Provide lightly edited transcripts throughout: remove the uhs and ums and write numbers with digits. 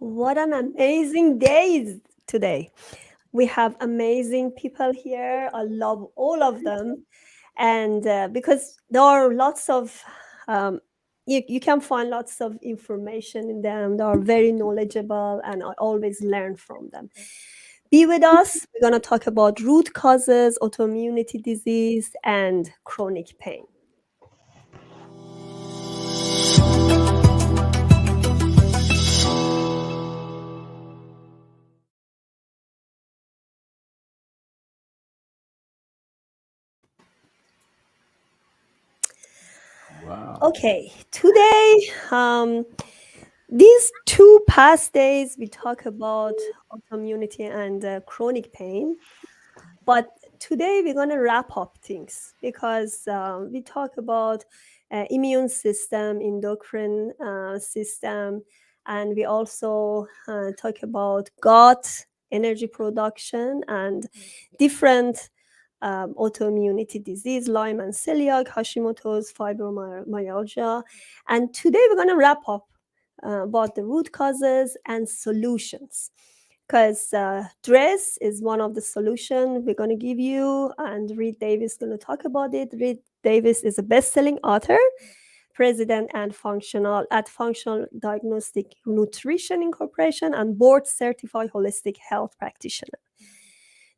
What an amazing day today. We have amazing people here. I love all of them. And because there are lots of, you can find lots of information in them. They are very knowledgeable, and I always learn from them. Be with us. We're going to talk about root causes, autoimmunity disease, and chronic pain. Wow. Okay, today, these two past days, we talk about autoimmunity and chronic pain. But today, we're going to wrap up things because we talk about immune system, endocrine system, and we also talk about gut, energy production, and different autoimmunity disease, Lyme and celiac, Hashimoto's, fibromyalgia. And today we're going to wrap up about the root causes and solutions. Because stress is one of the solutions we're going to give you, and Reed Davis is going to talk about it. Reed Davis is a best-selling author, president and functional Diagnostic Nutrition Incorporation, and board certified holistic health practitioner.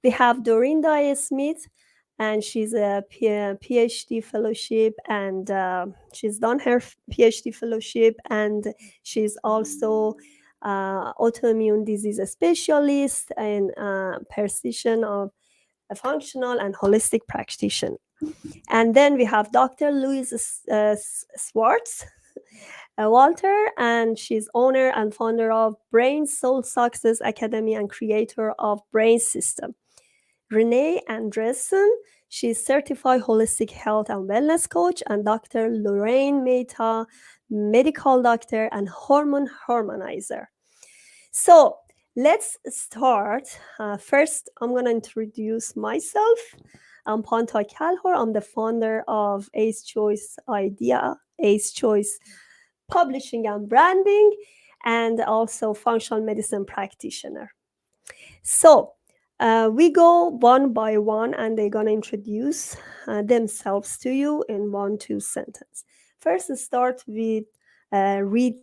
We have Dorinda Smith, and she's a PhD fellowship, and she's done her PhD fellowship, and she's also autoimmune disease specialist and precision of a functional and holistic practitioner. And then we have Dr. Louise Swarts Walter, and she's owner and founder of Brain Soul Success Academy and creator of Brain System. Renee Andreasen, she's certified holistic health and wellness coach, and Dr. Lorraine Maita, medical doctor and hormone harmonizer. So let's start. First, I'm going to introduce myself. I'm Panta Kalhor. I'm the founder of Ace Choice Idea, Ace Choice Publishing and Branding, and also functional medicine practitioner. So we go one by one, and they're going to introduce themselves to you in 1-2 sentences. First, start with Reed.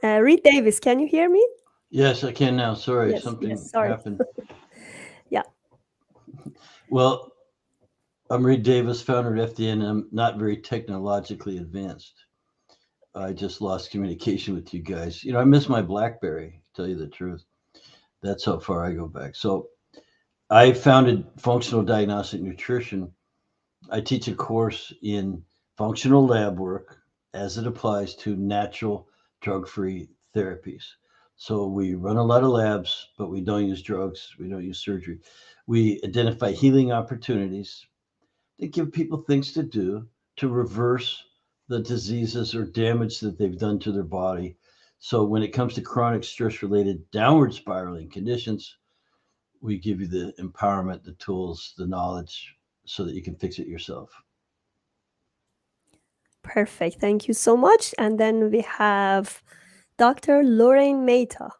Reed Davis, can you hear me? Yes, I can now. Sorry, Yes, something yes, sorry. happened. Yeah, Well, I'm Reed Davis, founder of FDN. I'm not very technologically advanced. I just lost communication with you guys. I miss my BlackBerry, to tell you the truth. That's how far I go back. So I founded Functional Diagnostic Nutrition. I teach a course in functional lab work as it applies to natural drug-free therapies. So we run a lot of labs, but we don't use drugs. We don't use surgery. We identify healing opportunities that give people things to do to reverse the diseases or damage that they've done to their body. So when it comes to chronic stress related downward spiraling conditions, we give you the empowerment, the tools, the knowledge so that you can fix it yourself. perfect. Thank you so much. And then we have Dr. Lorraine Maita.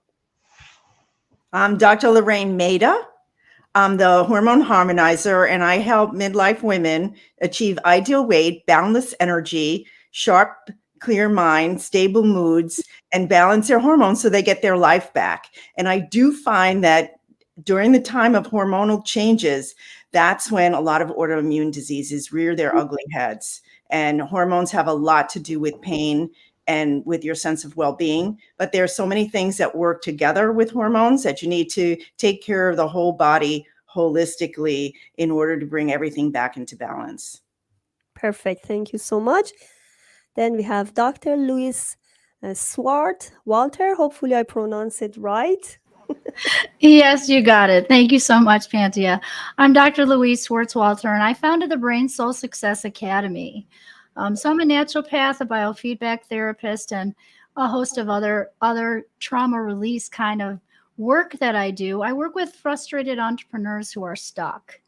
I'm Dr. Lorraine Maita. I'm the Hormone Harmonizer, and I help midlife women achieve ideal weight, boundless energy, sharp, clear mind, stable moods, and balance their hormones so they get their life back. And I do find that during the time of hormonal changes, that's when a lot of autoimmune diseases rear their ugly heads. And hormones have a lot to do with pain and with your sense of well-being. But there are so many things that work together with hormones that you need to take care of the whole body holistically in order to bring everything back into balance. Perfect. Thank you so much. Then we have Dr. Louise Swarts Walter. Hopefully, I pronounce it right. Yes, you got it. Thank you so much, Pantia. I'm Dr. Louise Swarts Walter, and I founded the Brain Soul Success Academy. So I'm a naturopath, a biofeedback therapist, and a host of other trauma release kind of work that I do. I work with frustrated entrepreneurs who are stuck.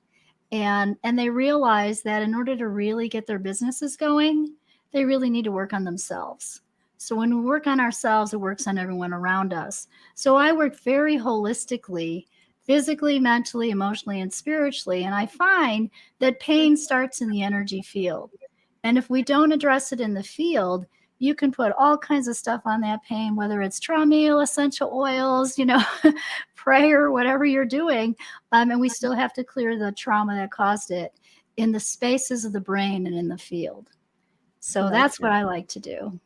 And they realize that in order to really get their businesses going, they really need to work on themselves. So when we work on ourselves, it works on everyone around us. So I work very holistically, physically, mentally, emotionally, and spiritually. And I find that pain starts in the energy field. And if we don't address it in the field, you can put all kinds of stuff on that pain, whether it's traumeel, essential oils, prayer, whatever you're doing. And we still have to clear the trauma that caused it in the spaces of the brain and in the field. So that's what I like to do.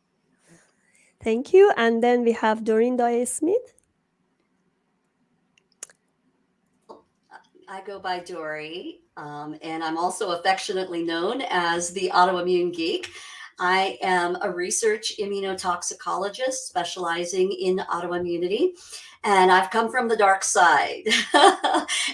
Thank you. And then we have Dorinda A. Smith. I go by Dory, and I'm also affectionately known as the Autoimmune Geek. I am a research immunotoxicologist specializing in autoimmunity, and I've come from the dark side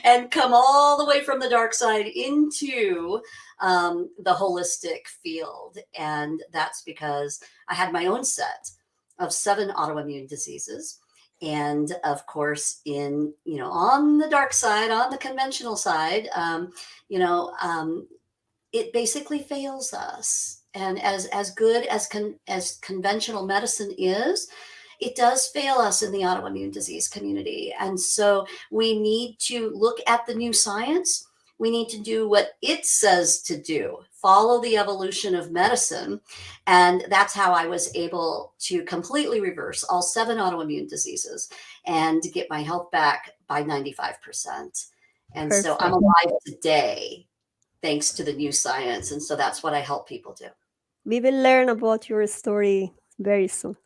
and come all the way from the dark side into the holistic field. And that's because I had my own set of 7 autoimmune diseases. And of course, on the dark side, on the conventional side, it basically fails us. And as good as conventional medicine is, it does fail us in the autoimmune disease community. And so we need to look at the new science. We need to do what it says to do, follow the evolution of medicine. And that's how I was able to completely reverse all 7 autoimmune diseases and get my health back by 95%. And Perfect. So I'm alive today, thanks to the new science. And so that's what I help people do. We will learn about your story very soon.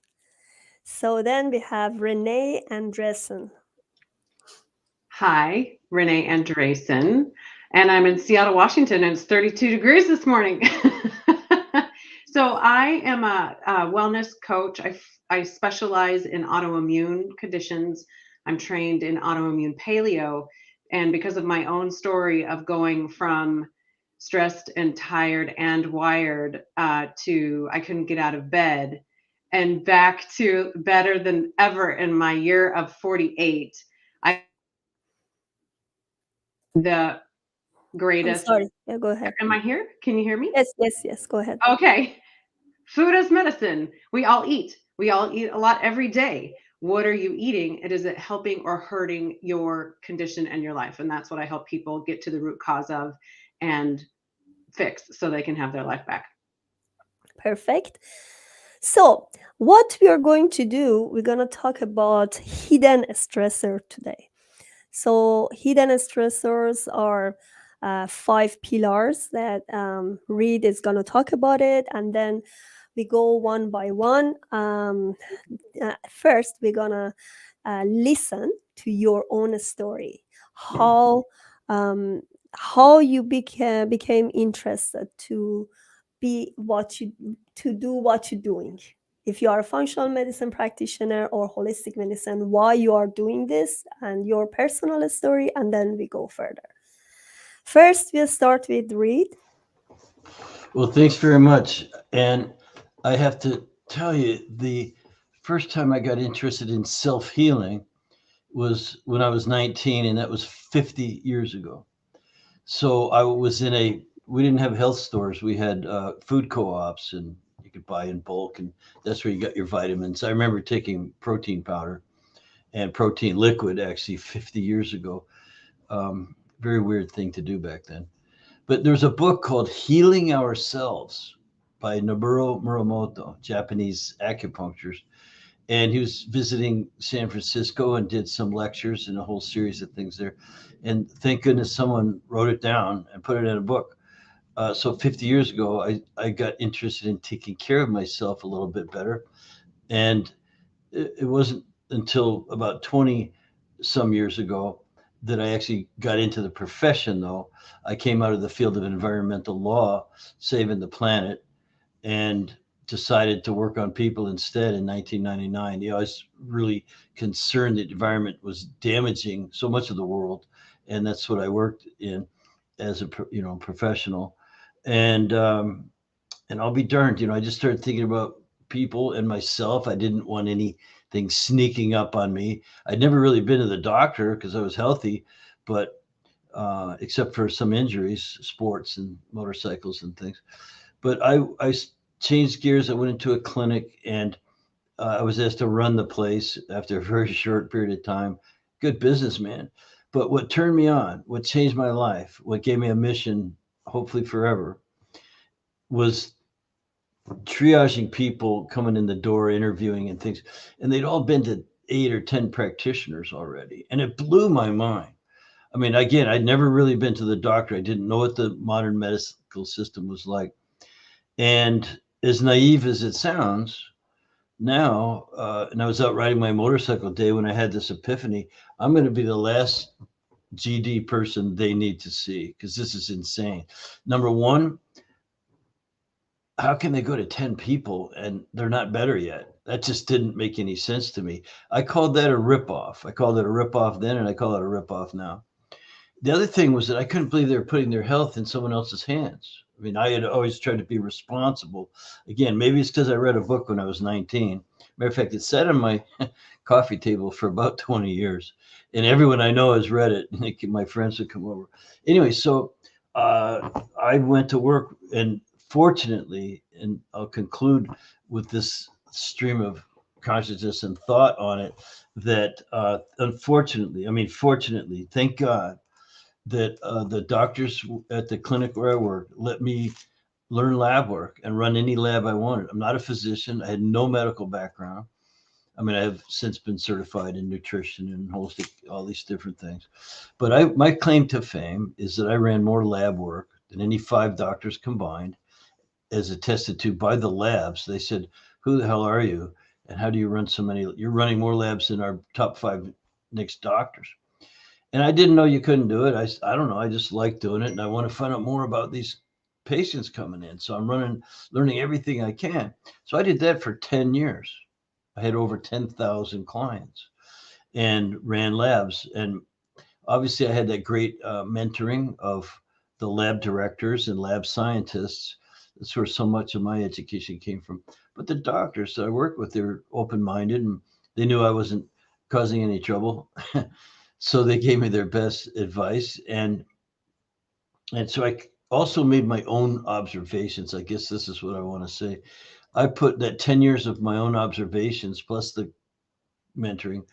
So then we have Renee Andreasen. Hi, Renee Andreasen, and I'm in Seattle, Washington, and it's 32 degrees this morning. So I am a wellness coach. I specialize in autoimmune conditions. I'm trained in autoimmune paleo, and because of my own story of going from stressed and tired and wired to I couldn't get out of bed, and back to better than ever in my year of 48. The greatest. I'm sorry. Yeah, go ahead. Am I here? Can you hear me? Yes. Go ahead. Okay. Food as medicine. We all eat. We all eat a lot every day. What are you eating? And is it helping or hurting your condition and your life? And that's what I help people get to the root cause of and fix so they can have their life back. Perfect. So what we are going to do, we're going to talk about hidden stressor today. So hidden stressors are 5 pillars that Reed is going to talk about it. And then we go one by one. First, we're going to listen to your own story. How you became interested to do what you're doing. If you are a functional medicine practitioner or holistic medicine, why you are doing this and your personal story, and then we go further. First, we'll start with Reed. Well, thanks very much. And I have to tell you, the first time I got interested in self-healing was when I was 19, and that was 50 years ago. So I was we didn't have health stores. We had food co-ops, and you could buy in bulk, and that's where you got your vitamins. I remember taking protein powder and protein liquid actually 50 years ago. Very weird thing to do back then. But there's a book called Healing Ourselves by Noboru Muramoto, Japanese acupuncturist. And he was visiting San Francisco and did some lectures and a whole series of things there. And thank goodness someone wrote it down and put it in a book. So 50 years ago, I got interested in taking care of myself a little bit better. And it wasn't until about 20 some years ago that I actually got into the profession, though. I came out of the field of environmental law, saving the planet, and decided to work on people instead in 1999. I was really concerned that the environment was damaging so much of the world. And that's what I worked in as a professional. And I'll be darned, I just started thinking about people and myself. I didn't want anything sneaking up on me. I'd never really been to the doctor because I was healthy, but except for some injuries, sports and motorcycles and things. But I changed gears. I went into a clinic, and I was asked to run the place after a very short period of time. Good businessman. But what turned me on, what changed my life, what gave me a mission, hopefully forever, was triaging people coming in the door, interviewing and things. And they'd all been to 8 or 10 practitioners already. And it blew my mind. I mean, again, I'd never really been to the doctor. I didn't know what the modern medical system was like. And as naive as it sounds, now, and I was out riding my motorcycle day when I had this epiphany, I'm going to be the last GD person they need to see because this is insane. Number one, how can they go to 10 people and they're not better yet? That just didn't make any sense to me. I called that a ripoff. I called it a ripoff then, and I call it a ripoff now. The other thing was that I couldn't believe they were putting their health in someone else's hands. I mean, I had always tried to be responsible. Again, maybe it's because I read a book when I was 19. Matter of fact, it sat on my coffee table for about 20 years. And everyone I know has read it. My friends would come over. Anyway, so I went to work, and fortunately, and I'll conclude with this stream of consciousness and thought on it, that fortunately, thank God, that the doctors at the clinic where I work let me learn lab work and run any lab I wanted. I'm not a physician. I had no medical background. I mean, I have since been certified in nutrition and holistic, all these different things. But my claim to fame is that I ran more lab work than any 5 doctors combined, as attested to by the labs. They said, "Who the hell are you? And how do you run so many? You're running more labs than our top 5 next doctors." And I didn't know you couldn't do it. I don't know. I just like doing it. And I want to find out more about these patients coming in. So I'm learning everything I can. So I did that for 10 years. I had over 10,000 clients and ran labs. And obviously I had that great mentoring of the lab directors and lab scientists. That's where so much of my education came from. But the doctors that I worked with, they're open-minded, and they knew I wasn't causing any trouble. So they gave me their best advice. And so I also made my own observations. I guess this is what I want to say. I put that 10 years of my own observations plus the mentoring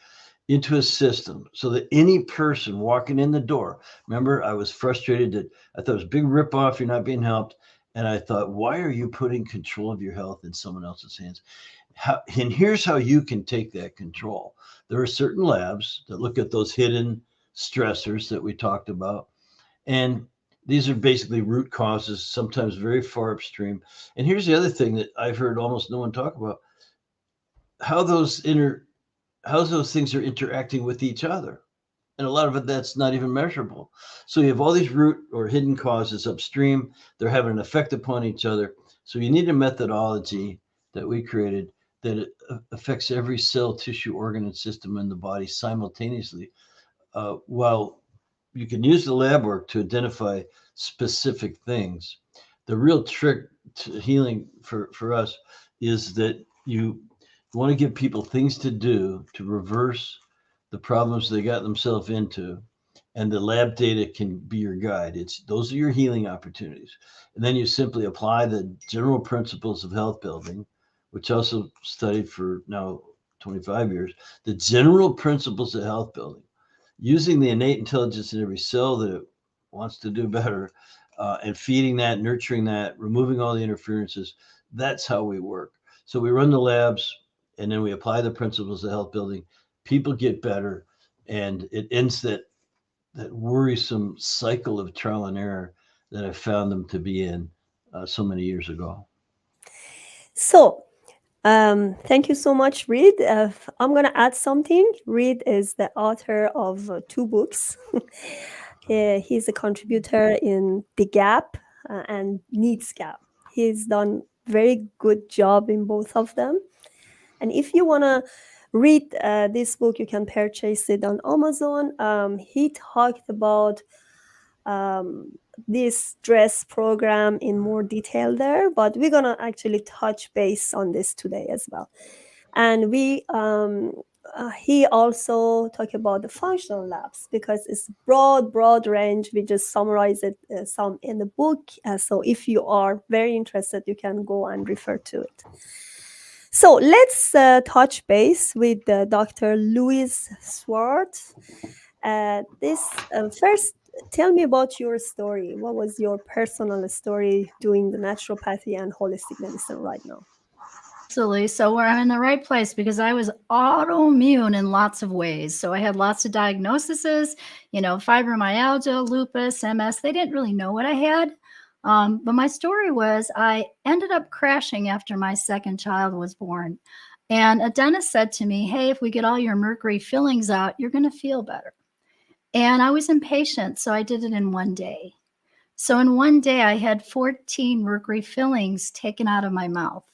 into a system so that any person walking in the door, remember, I was frustrated that I thought it was a big ripoff, you're not being helped. And I thought, why are you putting control of your health in someone else's hands? And here's how you can take that control. There are certain labs that look at those hidden stressors that we talked about. And these are basically root causes, sometimes very far upstream. And here's the other thing that I've heard almost no one talk about: how those things are interacting with each other. And a lot of it that's not even measurable. So you have all these root or hidden causes upstream. They're having an effect upon each other. So you need a methodology that we created that affects every cell, tissue, organ, and system in the body simultaneously. While you can use the lab work to identify specific things, the real trick to healing for us is that you want to give people things to do to reverse the problems they got themselves into, and the lab data can be your guide. Those are your healing opportunities. And then you simply apply the general principles of health building, which I also studied for now 25 years, the general principles of health building, using the innate intelligence in every cell that it wants to do better, and feeding that, nurturing that, removing all the interferences. That's how we work. So we run the labs, and then we apply the principles of health building. People get better, and it ends that worrisome cycle of trial and error that I found them to be in so many years ago. So, thank you so much, Reed. I'm going to add something. Reed is the author of 2 books. He's a contributor in The Gap and Needs Gap. He's done very good job in both of them. And if you want to read this book, you can purchase it on Amazon. He talked about this stress program in more detail there, but we're going to actually touch base on this today as well. And we he also talked about the functional labs because it's broad range. We just summarize it some in the book. So if you are very interested, you can go and refer to it. So let's touch base with Dr. Louise Swarts. First, tell me about your story. What was your personal story doing the naturopathy and holistic medicine right now? Absolutely. So I'm in the right place because I was autoimmune in lots of ways. So I had lots of diagnoses, fibromyalgia, lupus, MS. They didn't really know what I had. But my story was I ended up crashing after my second child was born. And a dentist said to me, hey, if we get all your mercury fillings out, you're going to feel better. And I was impatient, so I did it in one day. So in one day, I had 14 mercury fillings taken out of my mouth.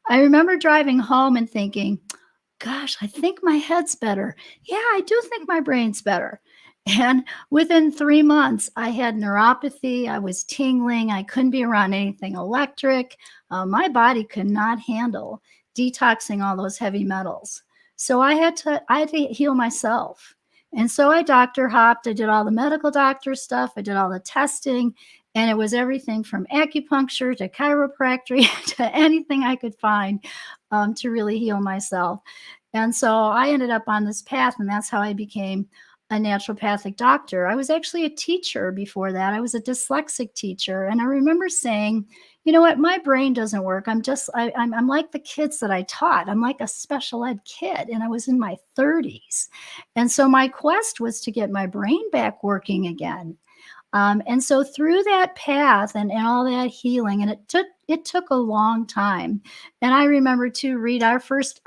I remember driving home and thinking, gosh, I think my head's better. Yeah, I do think my brain's better. And within 3 months, I had neuropathy. I was tingling. I couldn't be around anything electric. My body could not handle detoxing all those heavy metals. So I had to heal myself. And so I doctor hopped. I did all the medical doctor stuff. I did all the testing. And it was everything from acupuncture to chiropractic to anything I could find to really heal myself. And so I ended up on this path, and that's how I became a naturopathic doctor. I was actually a teacher before that. I was a dyslexic teacher. And I remember saying, you know what, my brain doesn't work. I'm like the kids that I taught. I'm like a special ed kid. And I was in my 30s. And so my quest was to get my brain back working again. And so through that path and all that healing, and it took a long time. And I remember too, Reed, our first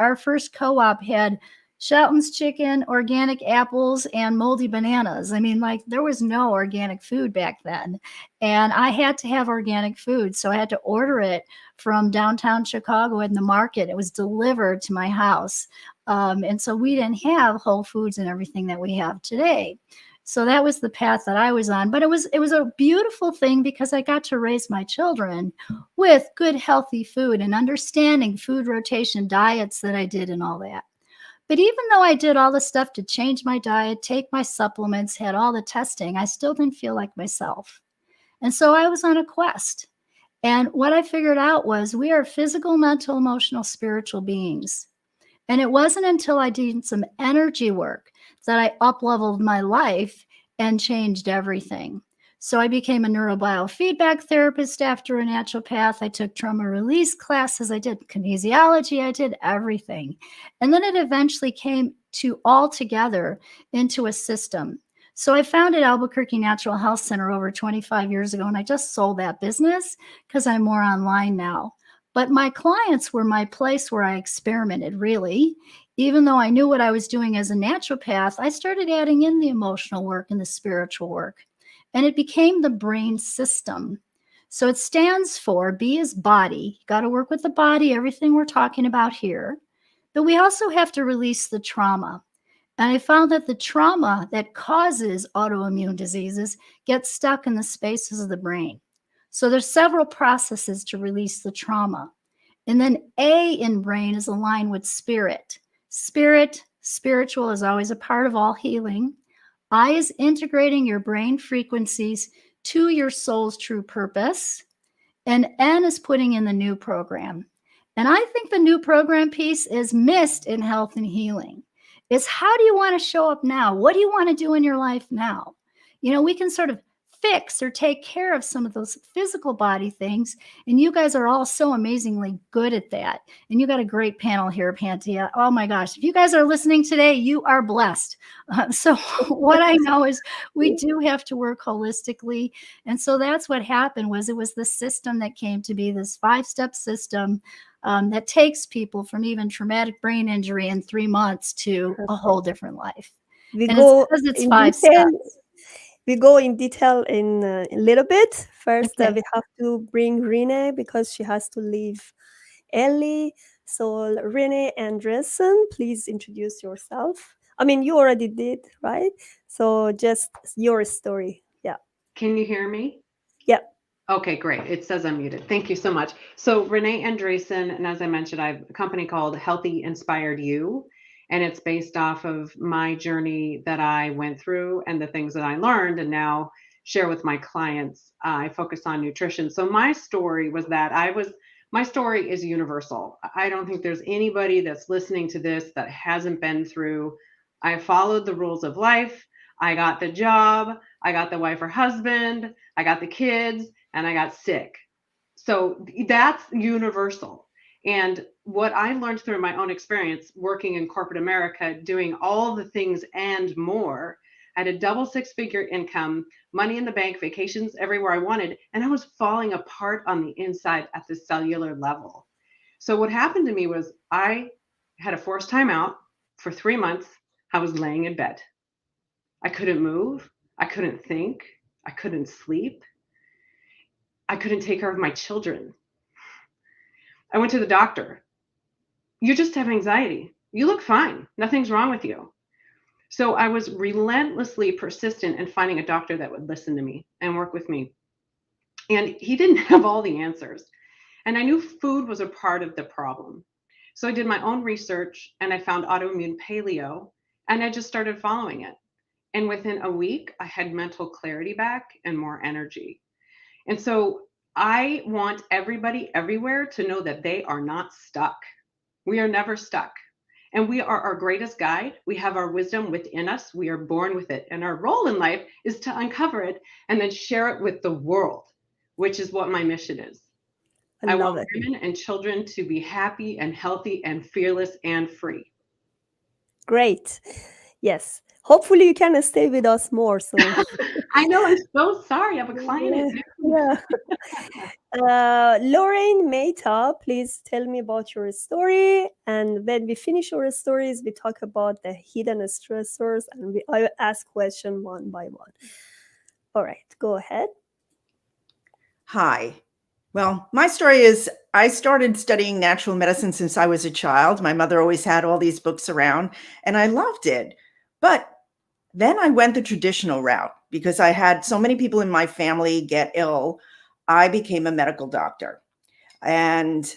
co-op had Shelton's chicken, organic apples, and moldy bananas. I mean, like there was no organic food back then. And I had to have organic food. So I had to order it from downtown Chicago in the market. It was delivered to my house. And so we didn't have Whole Foods and everything that we have today. So that was the path that I was on. But it was a beautiful thing because I got to raise my children with good, healthy food and understanding food rotation diets that I did and all that. But even though I did all the stuff to change my diet, take my supplements, had all the testing, I still didn't feel like myself. And so I was on a quest. And what I figured out was we are physical, mental, emotional, spiritual beings. And it wasn't until I did some energy work that I up-leveled my life and changed everything. So I became a neurobiofeedback therapist after a naturopath. I took trauma release classes. I did kinesiology. I did everything. And then it eventually came to all together into a system. So I founded Albuquerque Natural Health Center over 25 years ago, and I just sold that business because I'm more online now. But my clients were my place where I experimented, really. Even though I knew what I was doing as a naturopath, I started adding in the emotional work and the spiritual work. And it became the brain system. So it stands for B is body. You got to work with the body, everything we're talking about here. But we also have to release the trauma. And I found that the trauma that causes autoimmune diseases gets stuck in the spaces of the brain. So there's several processes to release the trauma. And then A in brain is aligned with spirit. Spiritual is always a part of all healing. I is integrating your brain frequencies to your soul's true purpose. And N is putting in the new program. And I think the new program piece is missed in health and healing. It's how do you want to show up now? What do you want to do in your life now? We can sort of fix or take care of some of those physical body things. And you guys are all so amazingly good at that. And you got a great panel here, Pantia. Oh my gosh. If you guys are listening today, you are blessed. So what I know is we do have to work holistically. And so that's what happened it was the system that came to be, this 5-step system that takes people from even traumatic brain injury in 3 months to a whole different life. We And go it's because it's in 5 detail. steps. We go in detail in a little bit. First, Okay. we have to bring Renee because she has to leave early. So, Renee Andreasen, please introduce yourself. I mean, you already did, right? So, just your story. Yeah. Can you hear me? Yeah. Okay, great. It says I'm muted. Thank you so much. So Renee Andreasen, and as I mentioned, I have a company called Healthy Inspired You. And it's based off of my journey that I went through and the things that I learned and now share with my clients. I focus on nutrition. So my story was that my story is universal. I don't think there's anybody that's listening to this that hasn't been through. I followed the rules of life. I got the job. I got the wife or husband. I got the kids, and I got sick. So that's universal. And what I learned through my own experience working in corporate America, doing all the things and more, I had a double six-figure income, money in the bank, vacations everywhere I wanted, and I was falling apart on the inside at the cellular level. So what happened to me was I had a forced timeout for 3 months. I was laying in bed. I couldn't move. I couldn't think. I couldn't sleep. I couldn't take care of my children. I went to the doctor. You just have anxiety. You look fine. Nothing's wrong with you. So I was relentlessly persistent in finding a doctor that would listen to me and work with me. And he didn't have all the answers. And I knew food was a part of the problem. So I did my own research and I found autoimmune paleo and I just started following it. And within a week, I had mental clarity back and more energy. And so I want everybody everywhere to know that they are not stuck. We are never stuck. And we are our greatest guide. We have our wisdom within us. We are born with it. And our role in life is to uncover it and then share it with the world, which is what my mission is. I want women and children to be happy and healthy and fearless and free. Great. Yes. Hopefully you can stay with us more. So I know. I'm so sorry. I have a client. Yeah. Lorraine Maita, please tell me about your story. And when we finish our stories, we talk about the hidden stressors and I ask questions one by one. All right, go ahead. Hi. Well, my story is I started studying natural medicine since I was a child. My mother always had all these books around and I loved it. But then I went the traditional route because I had so many people in my family get ill. I became a medical doctor. And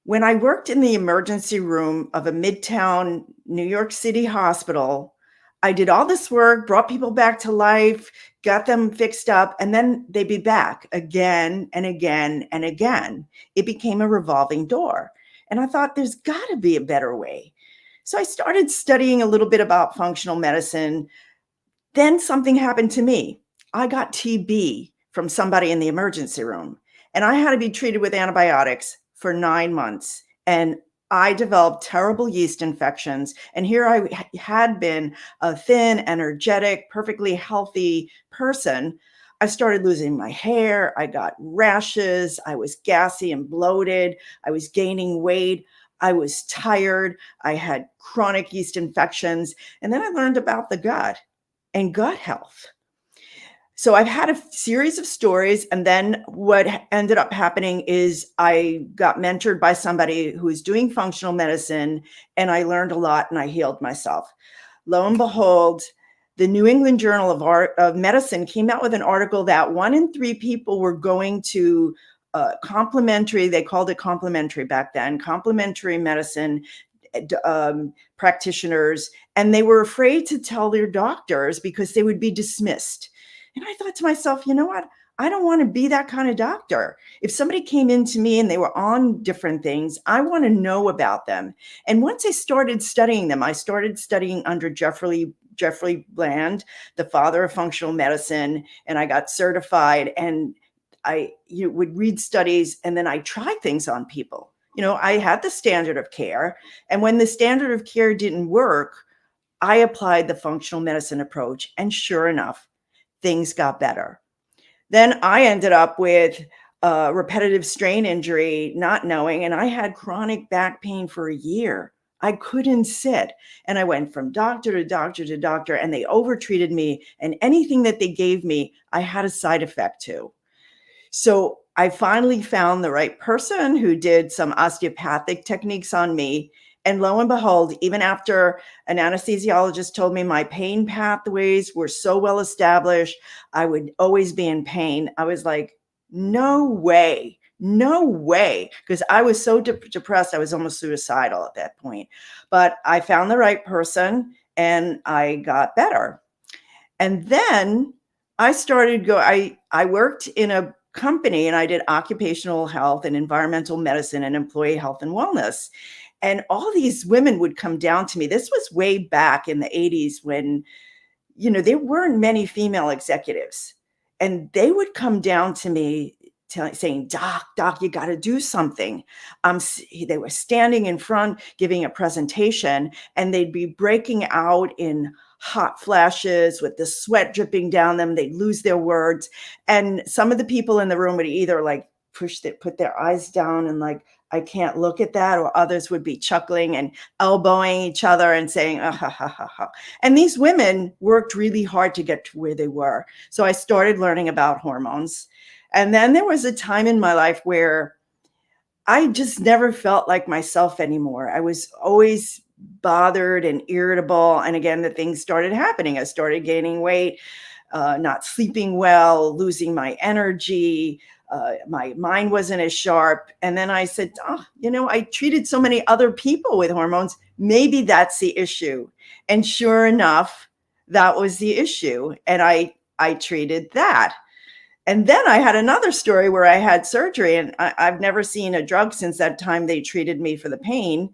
when I worked in the emergency room of a Midtown New York City hospital, I did all this work, brought people back to life, got them fixed up, and then they'd be back again and again and again. It became a revolving door. And I thought there's got to be a better way. So I started studying a little bit about functional medicine. Then something happened to me. I got TB from somebody in the emergency room, and I had to be treated with antibiotics for 9 months. And I developed terrible yeast infections. And here I had been a thin, energetic, perfectly healthy person. I started losing my hair. I got rashes. I was gassy and bloated. I was gaining weight. I was tired. I had chronic yeast infections. And then I learned about the gut and gut health. So I've had a series of stories. And then what ended up happening is I got mentored by somebody who was doing functional medicine, and I learned a lot and I healed myself. Lo and behold, the New England Journal of Medicine came out with an article that 1 in 3 people were going to complementary, they called it complementary back then, complementary medicine practitioners, and they were afraid to tell their doctors because they would be dismissed. And I thought to myself, you know what? I don't want to be that kind of doctor. If somebody came in to me and they were on different things, I want to know about them. And once I started studying them, I started studying under Jeffrey Bland, the father of functional medicine, and I got certified. And you would read studies, and then I try things on people. You know, I had the standard of care, and when the standard of care didn't work, I applied the functional medicine approach, and sure enough, things got better. Then I ended up with repetitive strain injury, not knowing, and I had chronic back pain for a year. I couldn't sit, and I went from doctor to doctor to doctor, and they overtreated me, and anything that they gave me, I had a side effect to. So I finally found the right person who did some osteopathic techniques on me. And lo and behold, even after an anesthesiologist told me my pain pathways were so well established, I would always be in pain. I was like, no way, no way. Because I was so depressed, I was almost suicidal at that point. But I found the right person and I got better. And then I started I worked in a company and I did occupational health and environmental medicine and employee health and wellness. And all these women would come down to me. This was way back in the 80s when, there weren't many female executives. And they would come down to me saying, Doc, you got to do something. They were standing in front, giving a presentation, and they'd be breaking out in hot flashes with the sweat dripping down them. They'd lose their words. And some of the people in the room would either like put their eyes down and like, I can't look at that, or others would be chuckling and elbowing each other and saying, ah, ha, ha, ha, ha. And these women worked really hard to get to where they were. So I started learning about hormones. And then there was a time in my life where I just never felt like myself anymore. I was always bothered and irritable. And again, the things started happening. I started gaining weight, not sleeping well, losing my energy. My mind wasn't as sharp. And then I said, I treated so many other people with hormones. Maybe that's the issue. And sure enough, that was the issue. And I treated that. And then I had another story where I had surgery, and I've never seen a drug since that time they treated me for the pain.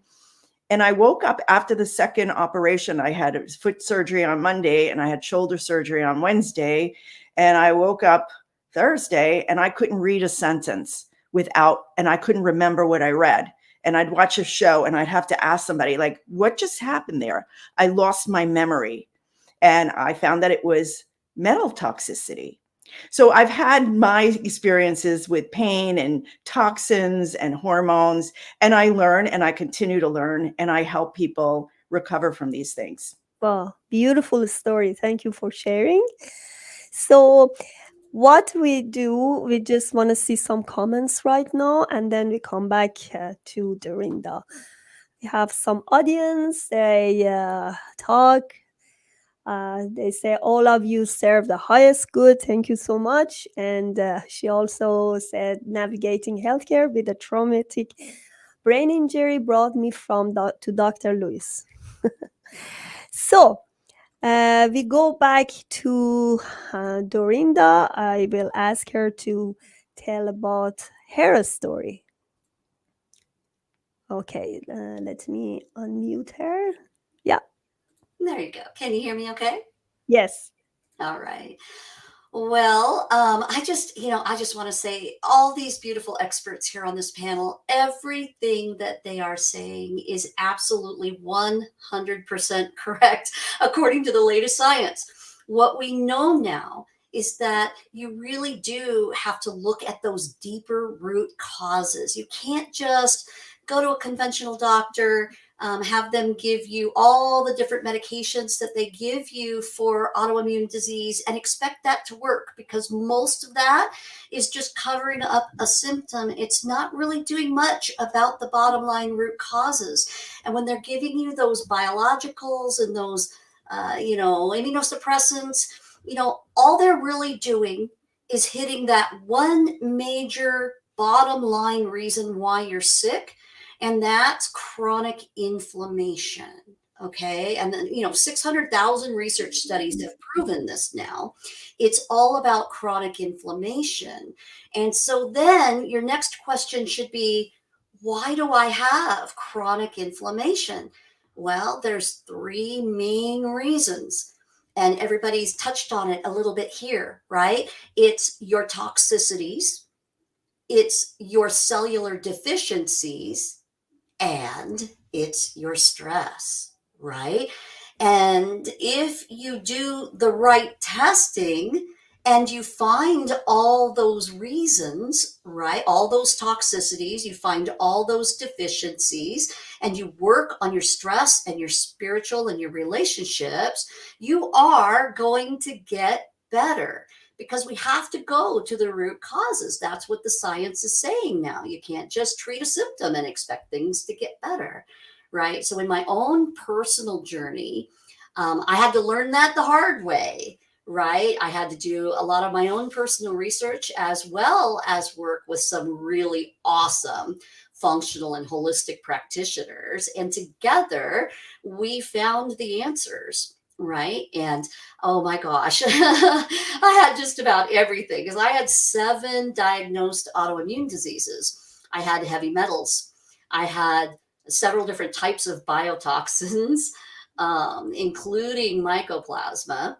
And I woke up after the second operation. I had foot surgery on Monday and I had shoulder surgery on Wednesday. And I woke up Thursday and I couldn't read a sentence and I couldn't remember what I read. And I'd watch a show and I'd have to ask somebody, like, what just happened there? I lost my memory. And I found that it was metal toxicity. So I've had my experiences with pain and toxins and hormones, and I learn and I continue to learn, and I help people recover from these things. Wow, beautiful story. Thank you for sharing. So what we do, we just want to see some comments right now, and then we come back to Dorinda. We have some audience, they talk. They say, all of you serve the highest good. Thank you so much. And she also said, navigating healthcare with a traumatic brain injury brought me to Dr. Louise. So we go back to Dorinda. I will ask her to tell about her story. Okay, let me unmute her. Yeah. There you go. Can you hear me okay? Yes. All right. Well, I just want to say all these beautiful experts here on this panel, everything that they are saying is absolutely 100% correct according to the latest science. What we know now is that you really do have to look at those deeper root causes. You can't just go to a conventional doctor, have them give you all the different medications that they give you for autoimmune disease and expect that to work, because most of that is just covering up a symptom. It's not really doing much about the bottom line root causes. And when they're giving you those biologicals and those, immunosuppressants, all they're really doing is hitting that one major bottom line reason why you're sick. And that's chronic inflammation. Okay. And then, 600,000 research studies have proven this now. It's all about chronic inflammation. And so then your next question should be, why do I have chronic inflammation? Well, there's three main reasons. And everybody's touched on it a little bit here, right? It's your toxicities. It's your cellular deficiencies. And it's your stress, right? And if you do the right testing and you find all those reasons, right? All those toxicities, you find all those deficiencies, and you work on your stress and your spiritual and your relationships, you are going to get better. Because we have to go to the root causes. That's what the science is saying now. You can't just treat a symptom and expect things to get better, right? So in my own personal journey, I had to learn that the hard way, right? I had to do a lot of my own personal research as well as work with some really awesome functional and holistic practitioners. And together we found the answers. Right. And oh my gosh, I had just about everything because I had 7 diagnosed autoimmune diseases. I had heavy metals. I had several different types of biotoxins, including mycoplasma,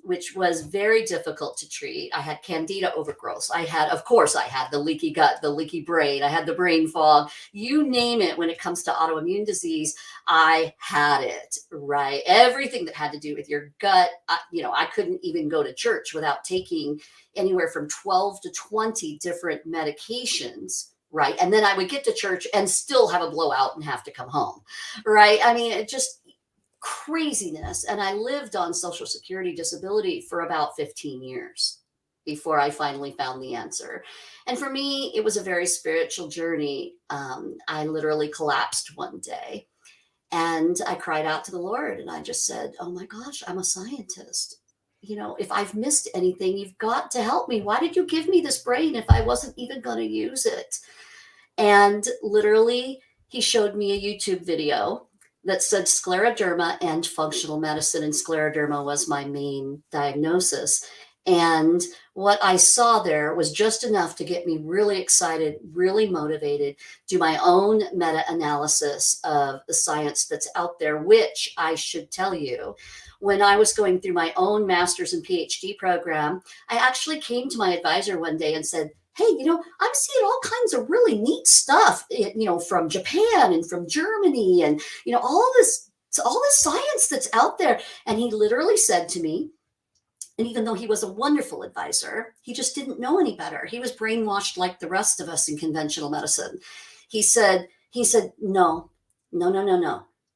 which was very difficult to treat. I had candida overgrowth. Of course, I had the leaky gut, the leaky brain. I had the brain fog. You name it. When it comes to autoimmune disease, I had it, right? Everything that had to do with your gut. I couldn't even go to church without taking anywhere from 12 to 20 different medications. Right. And then I would get to church and still have a blowout and have to come home. Right. I mean, it just craziness. And I lived on Social Security disability for about 15 years before I finally found the answer. And for me, it was a very spiritual journey. I literally collapsed one day and I cried out to the Lord and I just said, oh my gosh, I'm a scientist. If I've missed anything, you've got to help me. Why did you give me this brain if I wasn't even going to use it? And literally, he showed me a YouTube video that said scleroderma and functional medicine, and scleroderma was my main diagnosis. And what I saw there was just enough to get me really excited, really motivated, do my own meta-analysis of the science that's out there, which I should tell you, when I was going through my own master's and PhD program, I actually came to my advisor one day and said, hey, I'm seeing all kinds of really neat stuff, from Japan and from Germany and, all this science that's out there. And he literally said to me, and even though he was a wonderful advisor, he just didn't know any better. He was brainwashed like the rest of us in conventional medicine. He said, no.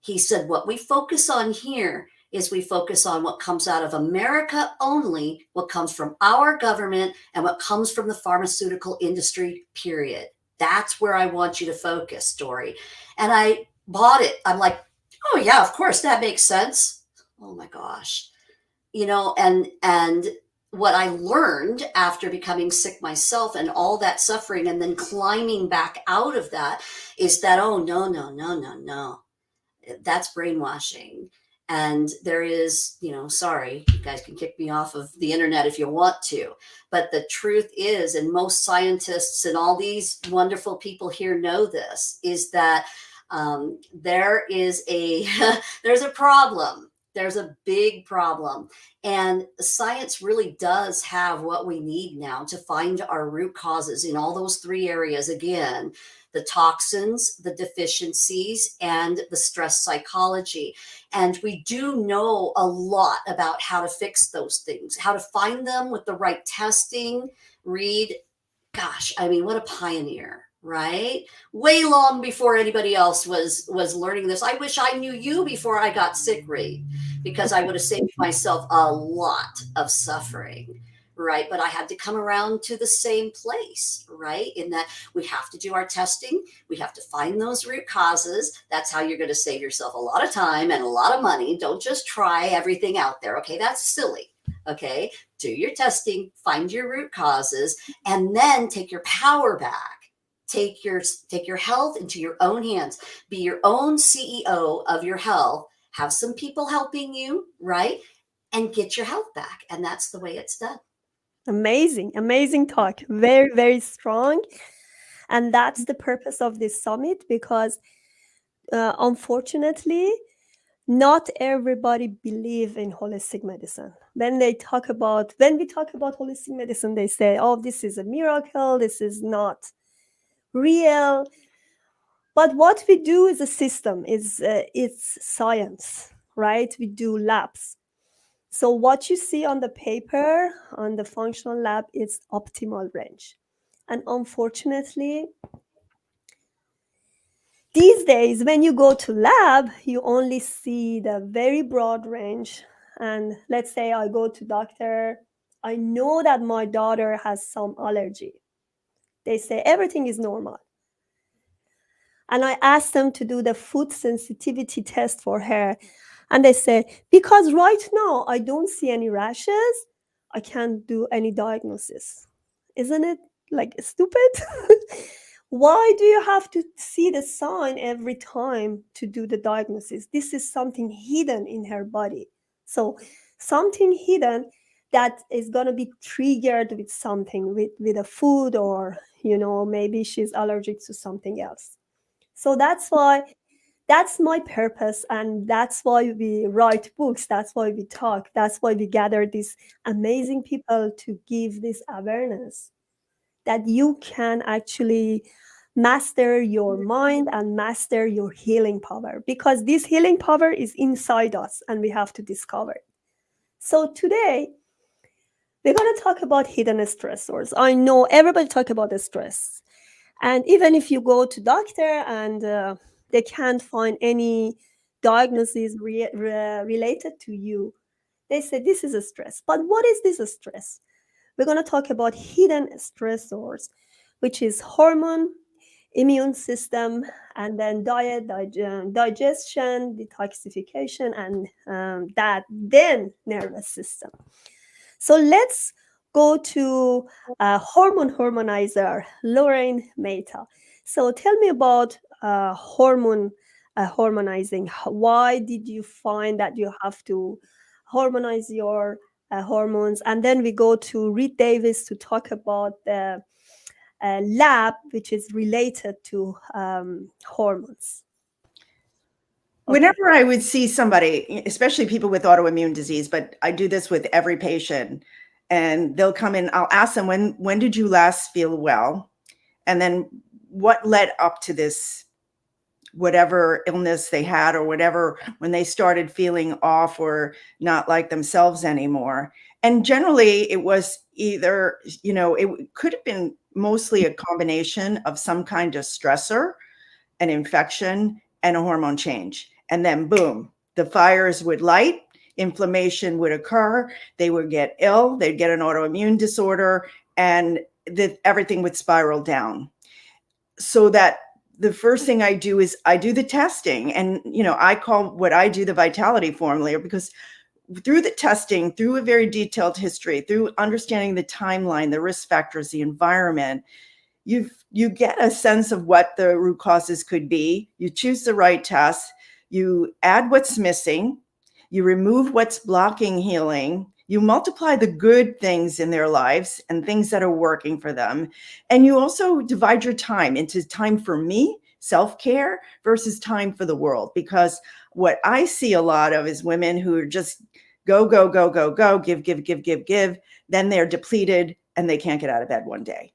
He said, what we focus on here is we focus on what comes out of America only, what comes from our government, and what comes from the pharmaceutical industry, period. That's where I want you to focus, Dory. And I bought it. I'm like, oh yeah, of course, that makes sense. Oh my gosh. And what I learned after becoming sick myself and all that suffering and then climbing back out of that is that, oh, no. That's brainwashing. And there is, sorry, you guys can kick me off of the internet if you want to, but the truth is, and most scientists and all these wonderful people here know this, is that there's a problem. There's a big problem. And science really does have what we need now to find our root causes in all those 3 areas. Again, the toxins, the deficiencies, and the stress psychology. And we do know a lot about how to fix those things, how to find them with the right testing. Reed, gosh, I mean, what a pioneer, right? Way long before anybody else was learning this. I wish I knew you before I got sick, Reed, because I would have saved myself a lot of suffering. Right. But I had to come around to the same place, right? In that we have to do our testing. We have to find those root causes. That's how you're going to save yourself a lot of time and a lot of money. Don't just try everything out there. Okay. That's silly. Okay. Do your testing, find your root causes, and then take your power back. Take your health into your own hands. Be your own CEO of your health. Have some people helping you, right? And get your health back. And that's the way it's done. Amazing talk. Very, very strong. And that's the purpose of this summit, because unfortunately, not everybody believe in holistic medicine. When we talk about holistic medicine, they say, oh, this is a miracle. This is not real. But what we do is a system, it's science, right? We do labs. So what you see on the paper, on the functional lab, is optimal range. And unfortunately, these days, when you go to lab, you only see the very broad range. And let's say I go to doctor, I know that my daughter has some allergy. They say everything is normal. And I asked them to do the food sensitivity test for her. And they say, because right now I don't see any rashes, I can't do any diagnosis. Isn't it like stupid? Why do you have to see the sign every time to do the diagnosis? This is something hidden in her body. So something hidden that is going to be triggered with something, with a food, or maybe she's allergic to something else. So that's my purpose, and that's why we write books, that's why we talk, that's why we gather these amazing people to give this awareness that you can actually master your mind and master your healing power, because this healing power is inside us and we have to discover it. So today we're going to talk about hidden stressors. I know everybody talk about the stress, and even if you go to doctor and they can't find any diagnosis related to you, they say this is a stress. But what is this stress? We're going to talk about hidden stressors, which is hormone, immune system, and then diet, digestion, detoxification, and then nervous system. So let's go to Hormone Harmonizer, Lorraine Maita. So tell me about harmonizing. Why did you find that you have to harmonize your hormones? And then we go to Reed Davis to talk about the lab, which is related to hormones. Whenever I would see somebody, especially people with autoimmune disease, but I do this with every patient, and they'll come in, I'll ask them, when did you last feel well? And then what led up to this, whatever illness they had or whatever, when they started feeling off or not like themselves anymore. And generally it was either, it could have been mostly a combination of some kind of stressor, an infection, and a hormone change. And then boom, the fires would light, inflammation would occur, they would get ill, they'd get an autoimmune disorder, and everything would spiral down. So that the first thing I do is I do the testing, and I call what I do the vitality formula, because through the testing, through a very detailed history, through understanding the timeline, the risk factors, the environment, you get a sense of what the root causes could be. You choose the right test, you add what's missing, you remove what's blocking healing, you multiply the good things in their lives and things that are working for them. And you also divide your time into time for me, self-care, versus time for the world. Because what I see a lot of is women who are just go, go, go, go, go, give, give, give, give, give. Then they're depleted and they can't get out of bed one day.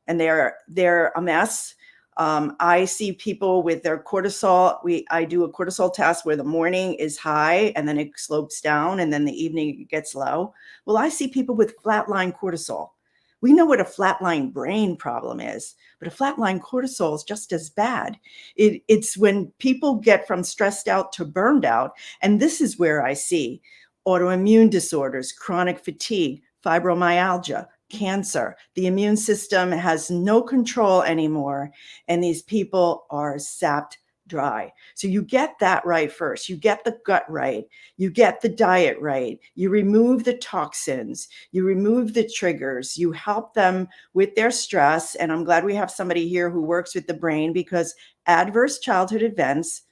And they're a mess. I see people with their cortisol. I do a cortisol test where the morning is high and then it slopes down and then the evening it gets low. Well, I see people with flatline cortisol. We know what a flatline brain problem is, but a flatline cortisol is just as bad. It's when people get from stressed out to burned out. And this is where I see autoimmune disorders, chronic fatigue, fibromyalgia, cancer. The immune system has no control anymore, and these people are sapped dry. So you get that right first. You get the gut right. You get the diet right. You remove the toxins. You remove the triggers. You help them with their stress. And I'm glad we have somebody here who works with the brain, because adverse childhood events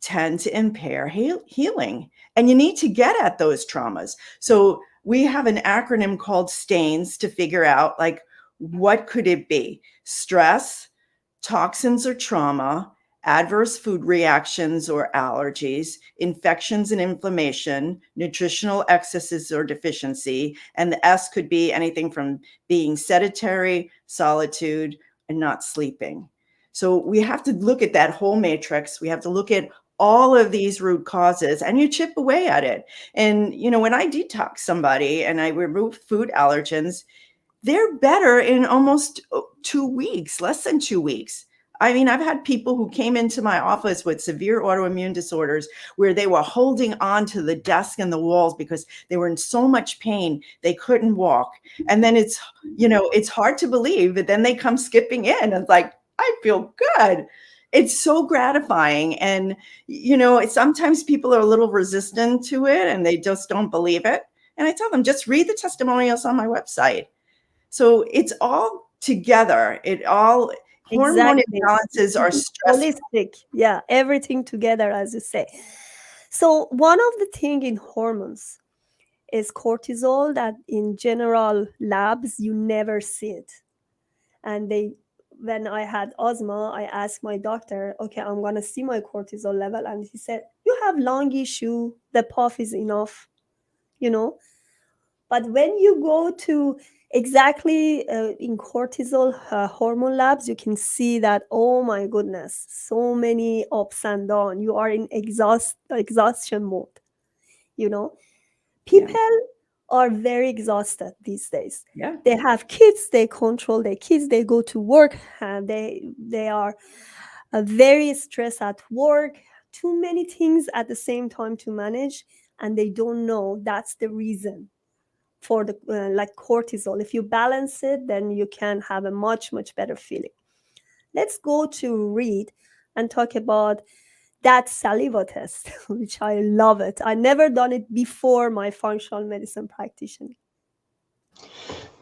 tend to impair healing. And you need to get at those traumas. So we have an acronym called STAINS to figure out, like, what could it be? Stress, toxins or trauma, adverse food reactions or allergies, infections and inflammation, nutritional excesses or deficiency. And the S could be anything from being sedentary, solitude, and not sleeping. So we have to look at that whole matrix. We have to look at all of these root causes, and you chip away at it. And, when I detox somebody and I remove food allergens, they're better in almost 2 weeks, less than 2 weeks. I mean, I've had people who came into my office with severe autoimmune disorders where they were holding on to the desk and the walls because they were in so much pain, they couldn't walk. And then it's hard to believe, but then they come skipping in and it's like, I feel good. it's so gratifying. And, sometimes people are a little resistant to it and they just don't believe it. And I tell them, just read the testimonials on my website. So it's all together. Hormone Exactly. imbalances are stressful. Holistic. Yeah, everything together, as you say. So one of the thing in hormones is cortisol, that in general labs you never see it. And when I had asthma, I asked my doctor, okay, I'm gonna see my cortisol level, and he said, you have lung issue, the puff is enough, you know. But when you go to exactly in cortisol hormone labs, you can see that, oh my goodness, so many ups and downs. You are in exhaustion mode, you know. Yeah. People are very exhausted these days. Yeah. They have kids, they control their kids, they go to work, and they are very stressed at work, too many things at the same time to manage, and they don't know that's the reason for the like cortisol. If you balance it, then you can have a much better feeling. Let's go to Reed and talk about that saliva test, which I love it. I never done it before my functional medicine practitioner.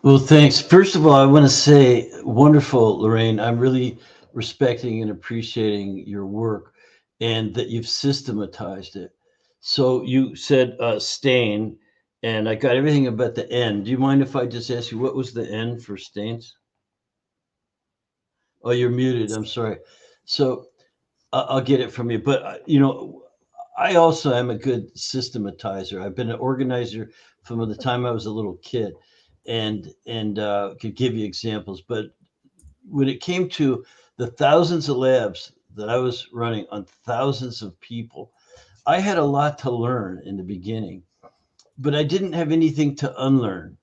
Well, thanks. First of all, I want to say, wonderful, Lorraine. I'm really respecting and appreciating your work and that you've systematized it. So you said stain, and I got everything about the N. Do you mind if I just ask you what was the N for stains? Oh, you're muted. I'm sorry. So I'll get it from you. But, I also am a good systematizer. I've been an organizer from the time I was a little kid, and could give you examples. But when it came to the thousands of labs that I was running on thousands of people, I had a lot to learn in the beginning, but I didn't have anything to unlearn,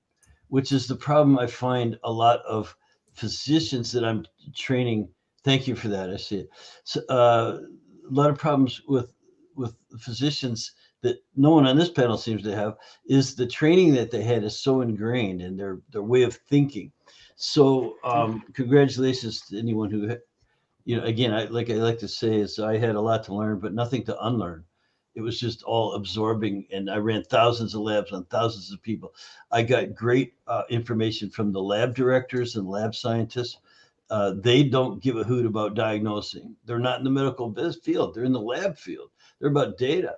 which is the problem I find a lot of physicians that I'm training. Thank you for that. I see it. So, a lot of problems with physicians that no one on this panel seems to have is the training that they had is so ingrained in their way of thinking. So, congratulations to anyone who, again, I like to say is I had a lot to learn, but nothing to unlearn. It was just all absorbing, and I ran thousands of labs on thousands of people. I got great information from the lab directors and lab scientists. They don't give a hoot about diagnosing. They're not in the medical field. They're in the lab field. They're about data.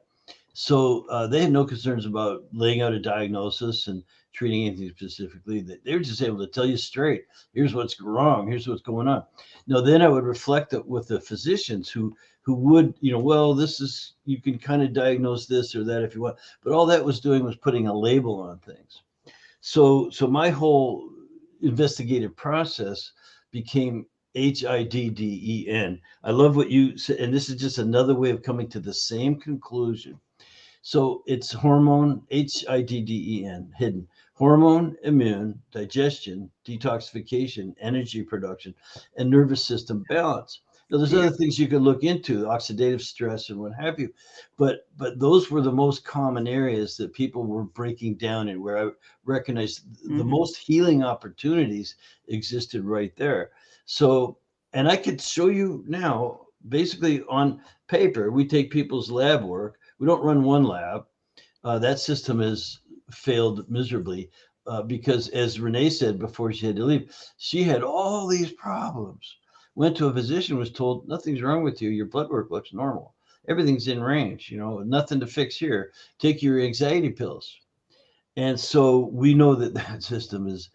So they had no concerns about laying out a diagnosis and treating anything specifically. They were just able to tell you straight, here's what's wrong, here's what's going on. Now, then I would reflect it with the physicians who would, well, this is, you can kind of diagnose this or that if you want. But all that was doing was putting a label on things. So my whole investigative process became HIDDEN. I love what you said, and this is just another way of coming to the same conclusion. So it's hormone, HIDDEN, hidden. Hormone, immune, digestion, detoxification, energy production, and nervous system balance. Now, there's other things you could look into, oxidative stress and what have you, but those were the most common areas that people were breaking down in, where I recognized the most healing opportunities existed right there. So, and I could show you now, basically on paper, we take people's lab work. We don't run one lab. That system has failed miserably because, as Renee said before she had to leave, she had all these problems. Went to a physician, was told, nothing's wrong with you. Your blood work looks normal. Everything's in range, nothing to fix here. Take your anxiety pills. And so we know that that system is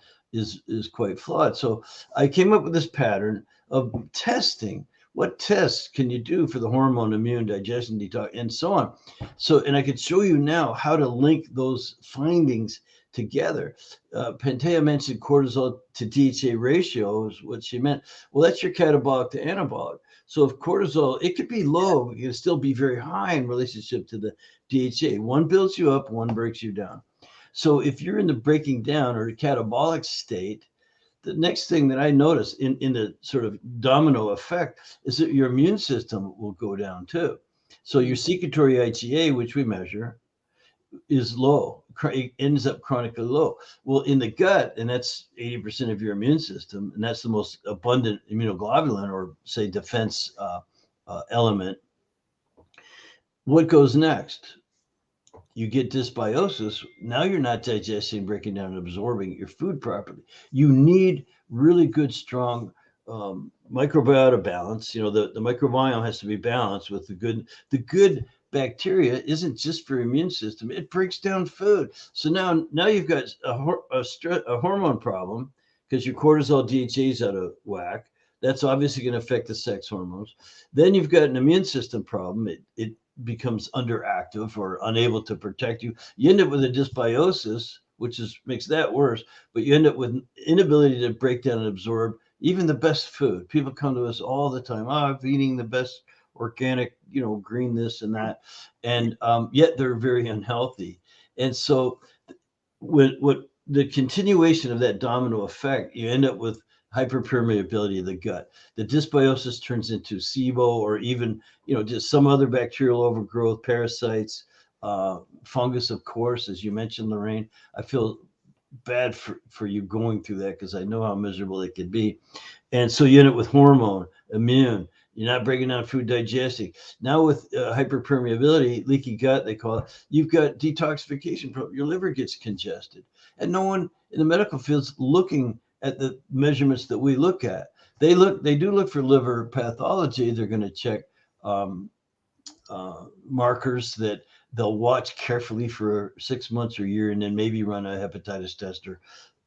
quite flawed. So I came up with this pattern of testing. What tests can you do for the hormone, immune, digestion, detox, and so on? So, and I could show you now how to link those findings together. Pantea mentioned cortisol to DHA ratio is what she meant. Well, that's your catabolic to anabolic. So if cortisol, it could be low, but it can still be very high in relationship to the DHA. One builds you up, one breaks you down. So if you're in the breaking down or catabolic state, the next thing that I notice in the sort of domino effect is that your immune system will go down too. So your secretory IgA, which we measure, is low, it ends up chronically low. Well, in the gut, and that's 80% of your immune system, and that's the most abundant immunoglobulin, or say defense element. What goes next? You get dysbiosis. Now you're not digesting, breaking down, and absorbing your food properly. You need really good, strong microbiota balance. You know, the microbiome has to be balanced with the good bacteria isn't just for immune system. It breaks down food. So now you've got a hormone problem because your cortisol DHA is out of whack. That's obviously going to affect the sex hormones. Then you've got an immune system problem. It becomes underactive or unable to protect you. You end up with a dysbiosis, which makes that worse, but you end up with inability to break down and absorb even the best food. People come to us all the time. Oh, I'm eating the best organic, green this and that. And yet they're very unhealthy. And so what the continuation of that domino effect, you end up with hyperpermeability of the gut. The dysbiosis turns into SIBO or even, just some other bacterial overgrowth, parasites, fungus, of course, as you mentioned, Lorraine. I feel bad for you going through that because I know how miserable it can be. And so you end up with hormone, immune. You're not breaking down food, digesting. Now with hyperpermeability, leaky gut, they call it, you've got detoxification problem. Your liver gets congested. And no one in the medical field's looking at the measurements that we look at. They do look for liver pathology. They're going to check markers that they'll watch carefully for 6 months or a year, and then maybe run a hepatitis test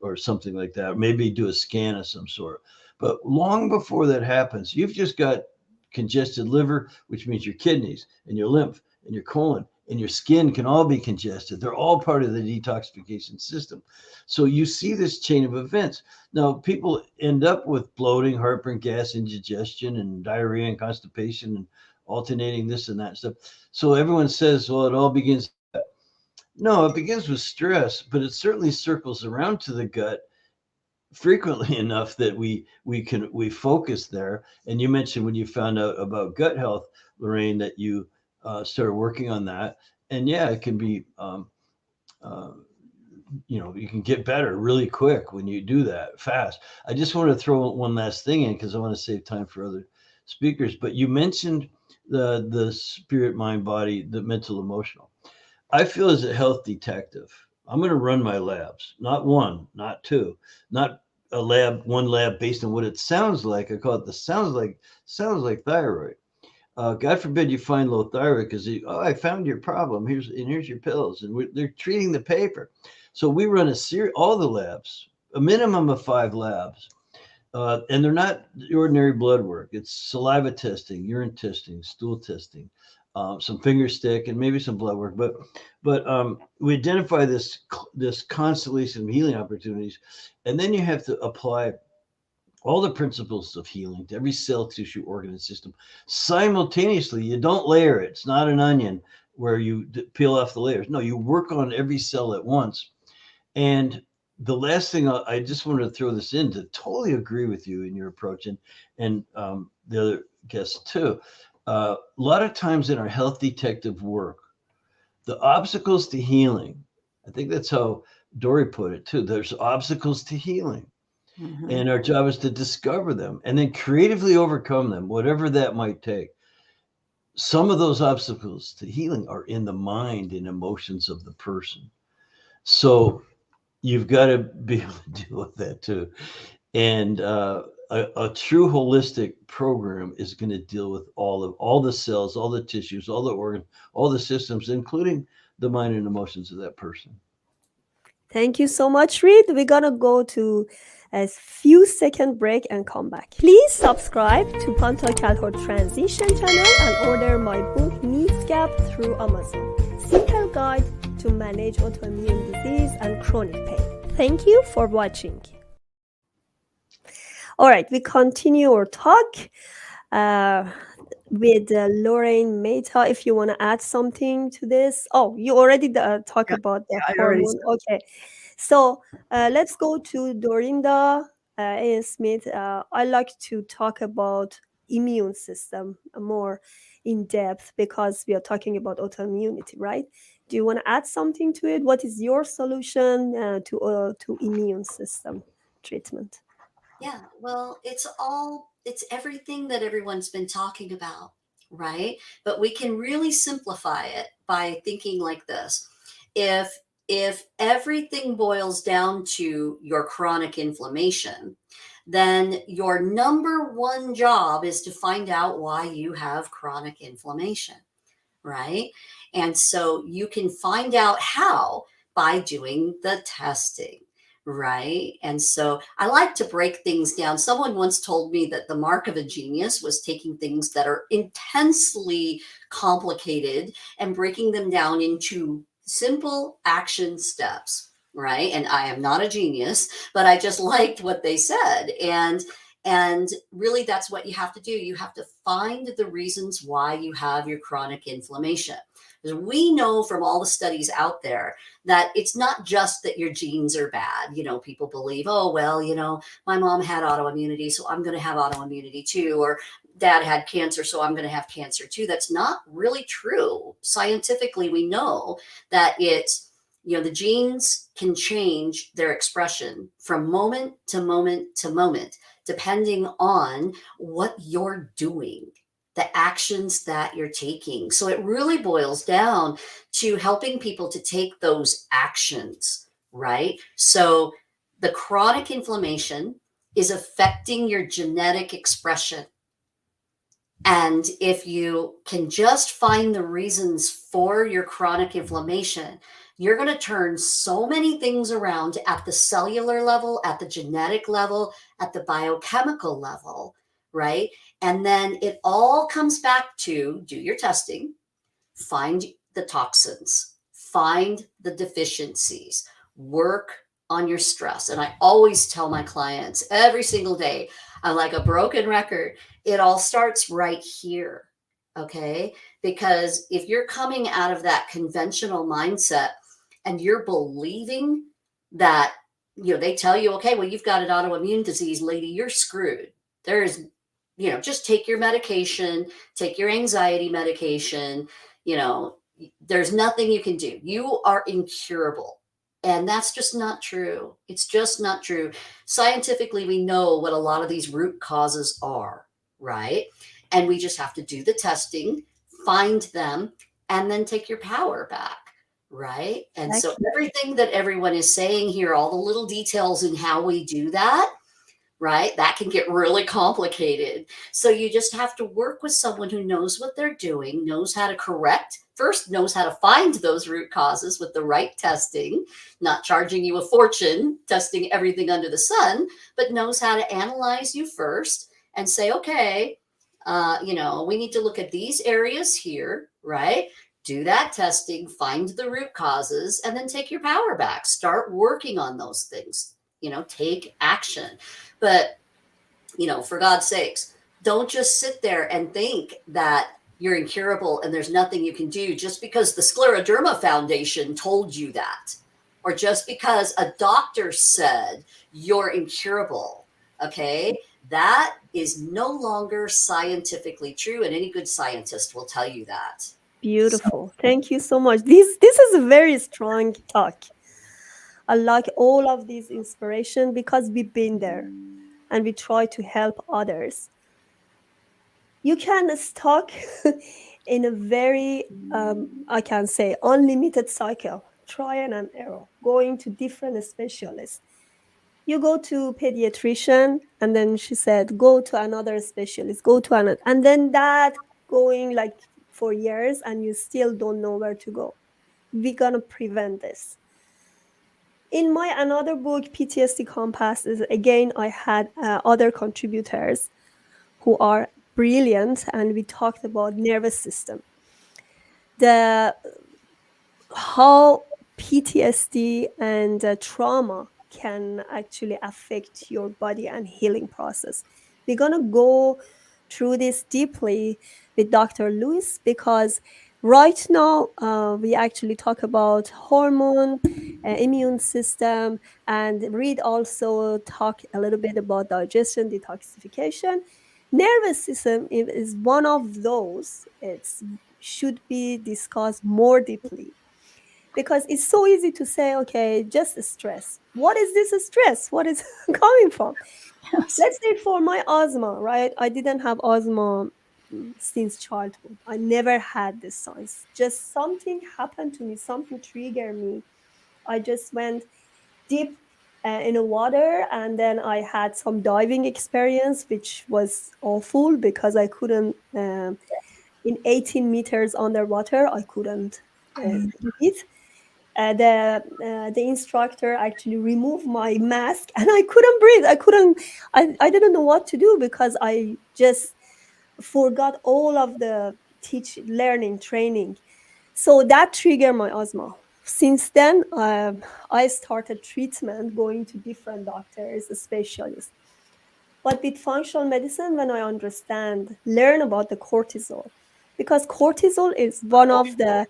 or something like that. Maybe do a scan of some sort. But long before that happens, you've just got congested liver, which means your kidneys and your lymph and your colon and your skin can all be congested. They're all part of the detoxification system. So you see this chain of events. Now, people end up with bloating, heartburn, gas, indigestion, and diarrhea and constipation and alternating this and that stuff. So everyone says, well, it all begins. No, it begins with stress, but it certainly circles around to the gut frequently enough that we focus there. And you mentioned when you found out about gut health, Lorraine, that you started working on that. And yeah, it can be, you can get better really quick when you do that fast. I just want to throw one last thing in because I want to save time for other speakers. But you mentioned the spirit, mind, body, the mental, emotional. I feel as a health detective, I'm going to run my labs, not one, not two, not one lab based on what it sounds like. I call it the sounds like thyroid. God forbid you find low thyroid because I found your problem. Here's your pills, and they're treating the paper. So we run all the labs, a minimum of 5 labs, and they're not ordinary blood work. It's saliva testing, urine testing, stool testing, some finger stick, and maybe some blood work. But we identify this constellation of healing opportunities, and then you have to apply all the principles of healing to every cell, tissue, organ, and system simultaneously. You don't layer it. It's not an onion where you peel off the layers. No, you work on every cell at once. And the last thing I just wanted to throw this in to totally agree with you in your approach and the other guests too. A lot of times in our health detective work, the obstacles to healing, I think that's how Dory put it too. There's obstacles to healing. Mm-hmm. And our job is to discover them and then creatively overcome them, whatever that might take. Some of those obstacles to healing are in the mind and emotions of the person. So you've got to be able to deal with that too. And a true holistic program is going to deal with all the cells, all the tissues, all the organs, all the systems, including the mind and emotions of that person. Thank you so much, Reed. We're going to go to a few second break and come back. Please subscribe to Panta Calhoun Transition channel and order my book, NIEHS Gap, through Amazon. Simple guide to manage autoimmune disease and chronic pain. Thank you for watching. All right, we continue our talk with Lorraine Maita. If you want to add something to this. Oh, you already talked about the hormone. Okay, so let's go to Dorinda A. Smith. I like to talk about immune system more in depth because we are talking about autoimmunity, right? Do you want to add something to it? What is your solution to immune system treatment? Yeah, well, it's everything that everyone's been talking about. right? But we can really simplify it by thinking like this. If everything boils down to your chronic inflammation, then your number one job is to find out why you have chronic inflammation, right? And so you can find out how by doing the testing, right? And so I like to break things down. Someone once told me that the mark of a genius was taking things that are intensely complicated and breaking them down into simple action steps, right? And I am not a genius, but I just liked what they said. And really, that's what you have to do. You have to find the reasons why you have your chronic inflammation. Because we know from all the studies out there that it's not just that your genes are bad. You know, people believe, oh, well, you know, my mom had autoimmunity, so I'm going to have autoimmunity too. Or dad had cancer, so I'm going to have cancer too. That's not really true. Scientifically, we know that it's, you know, the genes can change their expression from moment to moment to moment, depending on what you're doing, the actions that you're taking. So it really boils down to helping people to take those actions, right? So the chronic inflammation is affecting your genetic expression. And if you can just find the reasons for your chronic inflammation, you're going to turn so many things around at the cellular level, at the genetic level, at the biochemical level, right? And then it all comes back to do your testing, find the toxins, find the deficiencies, work on your stress. And I always tell my clients every single day, I'm like a broken record. It all starts right here. Okay. Because if you're coming out of that conventional mindset and you're believing that, you know, they tell you, okay, well, you've got an autoimmune disease, lady, you're screwed. There's, you know, just take your medication, take your anxiety medication, you know, there's nothing you can do. You are incurable. And that's just not true. It's just not true. Scientifically, we know what a lot of these root causes are, right? And we just have to do the testing, find them, and then take your power back, right? And so everything that everyone is saying here, all the little details in how we do that, right? That can get really complicated. So you just have to work with someone who knows what they're doing, knows how to correct, first knows how to find those root causes with the right testing, not charging you a fortune, testing everything under the sun, but knows how to analyze you first and say, okay, you know, we need to look at these areas here, right? Do that testing, find the root causes, and then take your power back. Start working on those things, you know, take action. But, you know, for God's sakes, don't just sit there and think that you're incurable and there's nothing you can do just because the Scleroderma Foundation told you that, or just because a doctor said you're incurable. Okay. That is no longer scientifically true. And any good scientist will tell you that. Beautiful. Thank you so much. This is a very strong talk. I like all of these inspiration because we've been there and we try to help others. You can stuck in a very, I can say, unlimited cycle, trial and error, going to different specialists. You go to pediatrician, and then she said, go to another specialist, go to another, and then that going like for years, and you still don't know where to go. We're gonna prevent this. In my another book, PTSD Compass, is again I had other contributors who are brilliant, and we talked about nervous system, the how PTSD and trauma can actually affect your body and healing process. We're gonna go through this deeply with Dr. Louise, because right now we actually talk about hormone, immune system, and Reed also talk a little bit about digestion, detoxification. Nervous system is one of those. It should be discussed more deeply, because it's so easy to say, okay, just stress. What is this stress? What is coming from? Yes. Let's say for my asthma, right? I didn't have asthma since childhood. I never had this signs. Just something happened to me, something triggered me. I just went deep in the water, and then I had some diving experience, which was awful because I couldn't, in 18 meters underwater, I couldn't breathe. The instructor actually removed my mask and I couldn't breathe. I didn't know what to do because I just forgot all of the learning training. So that triggered my asthma. Since then, I started treatment, going to different doctors, specialists. But with functional medicine, when I learn about the cortisol, because cortisol is one of the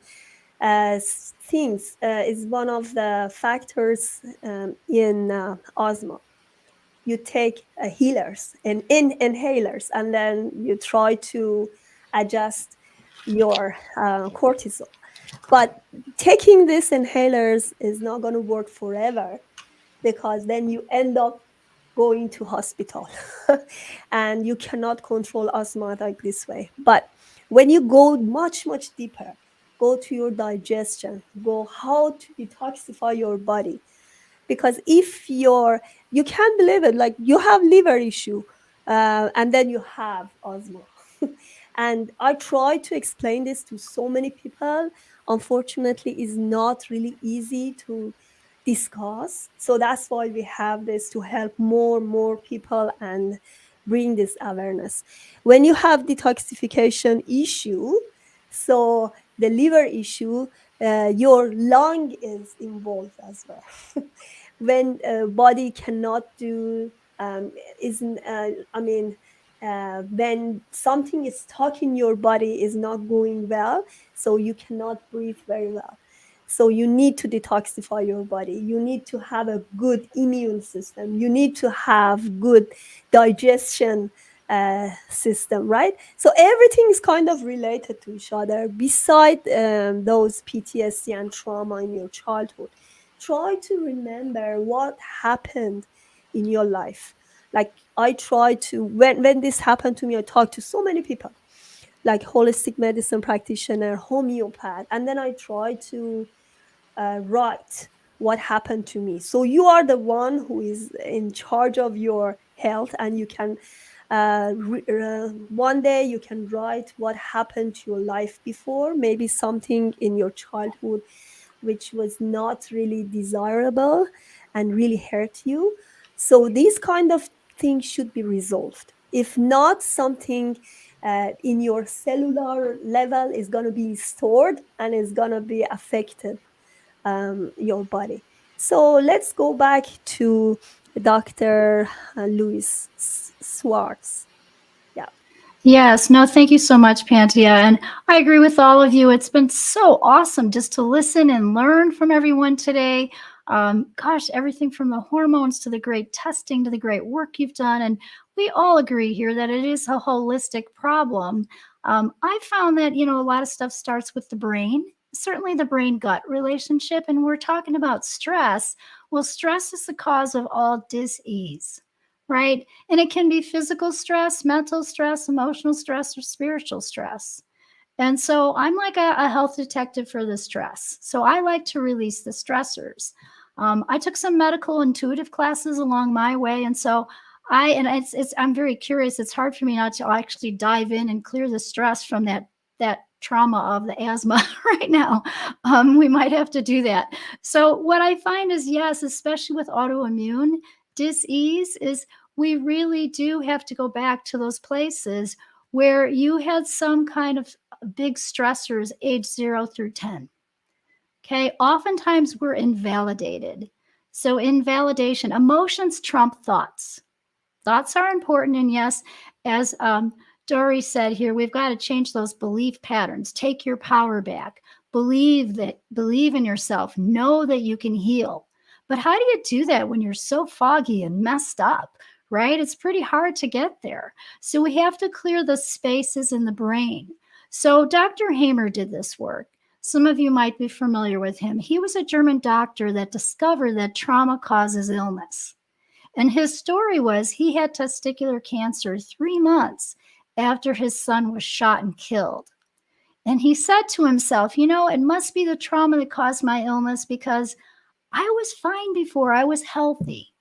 is one of the factors in asthma. You take healers and inhalers, and then you try to adjust your cortisol. But taking these inhalers is not going to work forever, because then you end up going to hospital and you cannot control asthma like this way. But when you go much, much deeper, go to your digestion, go how to detoxify your body. Because if you can't believe it, like you have liver issue, and then you have asthma. And I try to explain this to so many people. Unfortunately, it's not really easy to discuss. So that's why we have this, to help more people and bring this awareness. When you have detoxification issue, so the liver issue, your lung is involved as well. When body cannot do isn't I mean when something is stuck in your body, is not going well, so you cannot breathe very well. So you need to detoxify your body. You need to have a good immune system. You need to have good digestion system, right? So everything is kind of related to each other. Beside those PTSD and trauma in your childhood, try to remember what happened in your life. Like I try to, when this happened to me, I talked to so many people, like holistic medicine practitioner, homeopath, and then I try to write what happened to me. So you are the one who is in charge of your health, and you can one day you can write what happened to your life before, maybe something in your childhood which was not really desirable and really hurt you. So these kind of things should be resolved. If not, something in your cellular level is going to be stored and is going to be affected your body. So let's go back to Dr. Louise Swarts. Yeah. Yes, no, thank you so much, Pantia. And I agree with all of you. It's been so awesome just to listen and learn from everyone today. Gosh, everything from the hormones to the great testing to the great work you've done. And we all agree here that it is a holistic problem. I found that, a lot of stuff starts with the brain, certainly the brain-gut relationship. And we're talking about stress. Well, stress is the cause of all dis-ease. Right? And it can be physical stress, mental stress, emotional stress, or spiritual stress. And so I'm like a health detective for the stress. So I like to release the stressors. I took some medical intuitive classes along my way. And so I'm very curious. It's hard for me not to actually dive in and clear the stress from that trauma of the asthma right now. We might have to do that. So what I find is, yes, especially with autoimmune dis-ease, is we really do have to go back to those places where you had some kind of big stressors age 0 through 10. Okay, oftentimes we're invalidated. So invalidation, emotions trump thoughts. Thoughts are important, and yes, as Dory said here, we've got to change those belief patterns. Take your power back. Believe in yourself. Know that you can heal. But how do you do that when you're so foggy and messed up, right? It's pretty hard to get there. So we have to clear the spaces in the brain. So Dr. Hamer did this work. Some of you might be familiar with him. He was a German doctor that discovered that trauma causes illness. And his story was he had testicular cancer 3 months after his son was shot and killed. And he said to himself, it must be the trauma that caused my illness, because I was fine before, I was healthy.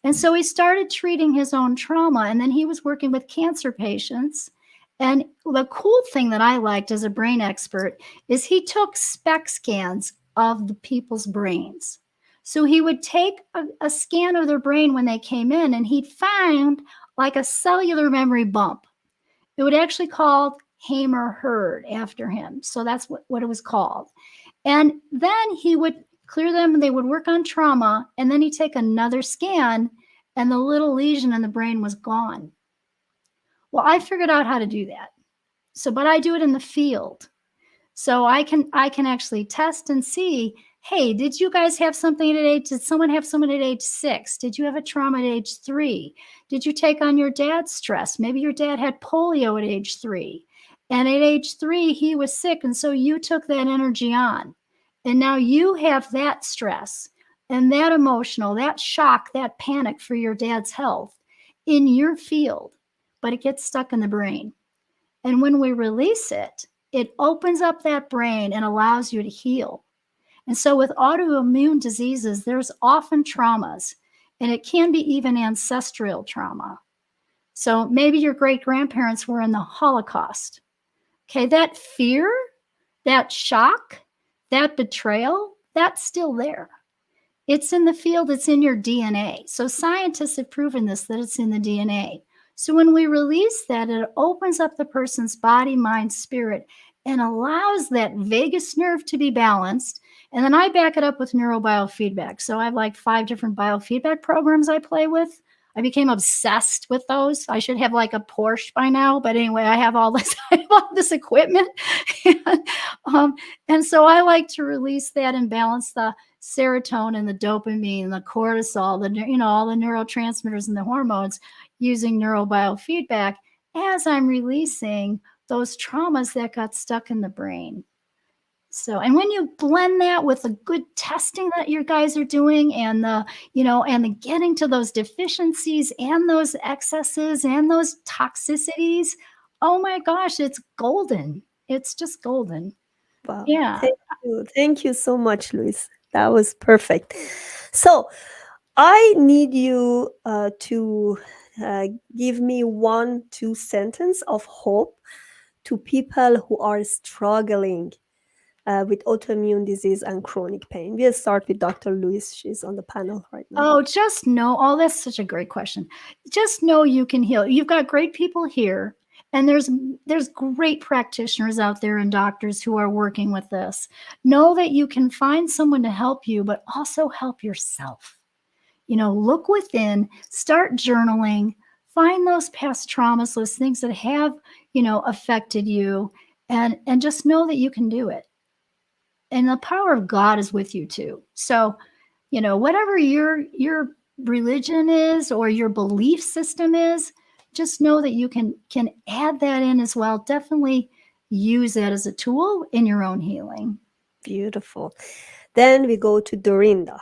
And so he started treating his own trauma, and then he was working with cancer patients. And the cool thing that I liked as a brain expert is he took SPECT scans of the people's brains. So he would take a scan of their brain when they came in, and he'd find like a cellular memory bump. It would actually called Hamer Herd after him. So that's what it was called. And then he would clear them, and they would work on trauma, and then he'd take another scan, and the little lesion in the brain was gone. Well, I figured out how to do that. But I do it in the field. So I can actually test and see, hey, did you guys have something at age? Did someone have someone at age 6? Did you have a trauma at age 3? Did you take on your dad's stress? Maybe your dad had polio at age 3. And at age 3, he was sick. And so you took that energy on. And now you have that stress and that emotional, that shock, that panic for your dad's health in your field, but it gets stuck in the brain. And when we release it, it opens up that brain and allows you to heal. And so with autoimmune diseases, there's often traumas, and it can be even ancestral trauma. So maybe your great-grandparents were in the Holocaust. Okay, that fear, that shock, that betrayal, that's still there. It's in the field, it's in your DNA. So scientists have proven this, that it's in the DNA. So when we release that, it opens up the person's body, mind, spirit, and allows that vagus nerve to be balanced. And then I back it up with neurobiofeedback. So I have like 5 different biofeedback programs I play with. I became obsessed with those. I should have like a Porsche by now. But anyway, I have all this, I have all this equipment. And so I like to release that and balance the serotonin, the dopamine, the cortisol, all the neurotransmitters and the hormones using neurobiofeedback as I'm releasing those traumas that got stuck in the brain. So, and when you blend that with the good testing that you guys are doing, and the getting to those deficiencies and those excesses and those toxicities, oh my gosh, it's golden. It's just golden. Wow. Yeah. Thank you so much, Louise. That was perfect. So I need you to give me 1-2 sentences of hope to people who are struggling with autoimmune disease and chronic pain. We'll start with Dr. Louise. She's on the panel right now. That's such a great question. Just know you can heal. You've got great people here, and there's great practitioners out there and doctors who are working with this. Know that you can find someone to help you, but also help yourself. Look within, start journaling, find those past traumas, those things that have, affected you, and just know that you can do it. And the power of God is with you too. So, whatever your religion is or your belief system is, just know that you can add that in as well. Definitely use that as a tool in your own healing. Beautiful. Then we go to Dorinda.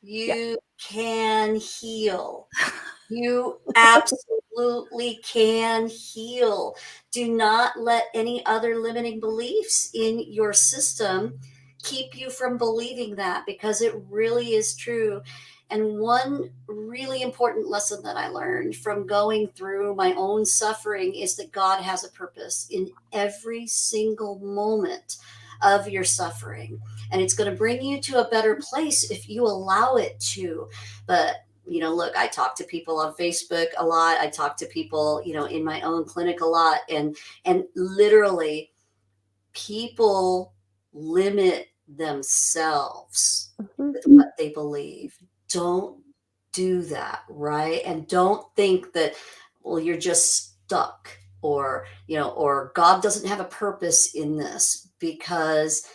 You can heal. You absolutely can heal. Do not let any other limiting beliefs in your system keep you from believing that, because it really is true. And one really important lesson that I learned from going through my own suffering is that God has a purpose in every single moment of your suffering. And it's going to bring you to a better place if you allow it to. But look, I talk to people on Facebook a lot. I talk to people, in my own clinic a lot. And literally people limit themselves with what they believe. Don't do that, right? And don't think that, well, you're just stuck, or God doesn't have a purpose in this, because,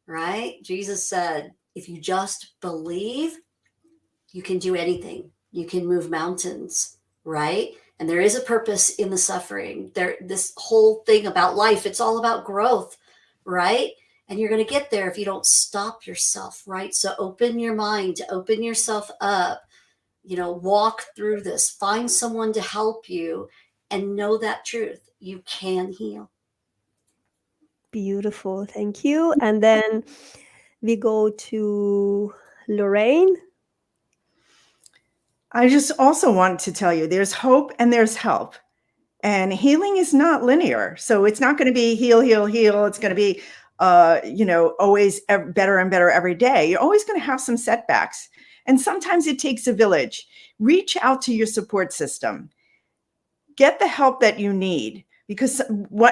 right? Jesus said, if you just believe, you can do anything. You can move mountains, right? And there is a purpose in the suffering. This whole thing about life, it's all about growth, right? And you're going to get there if you don't stop yourself, right? So open your mind, open yourself up, walk through this, find someone to help you, and know that truth. You can heal. Beautiful. Thank you. And then we go to Lorraine. I just also want to tell you there's hope and there's help. And healing is not linear. So it's not going to be heal, heal, heal. It's going to be, always better and better every day. You're always going to have some setbacks. And sometimes it takes a village. Reach out to your support system. Get the help that you need, because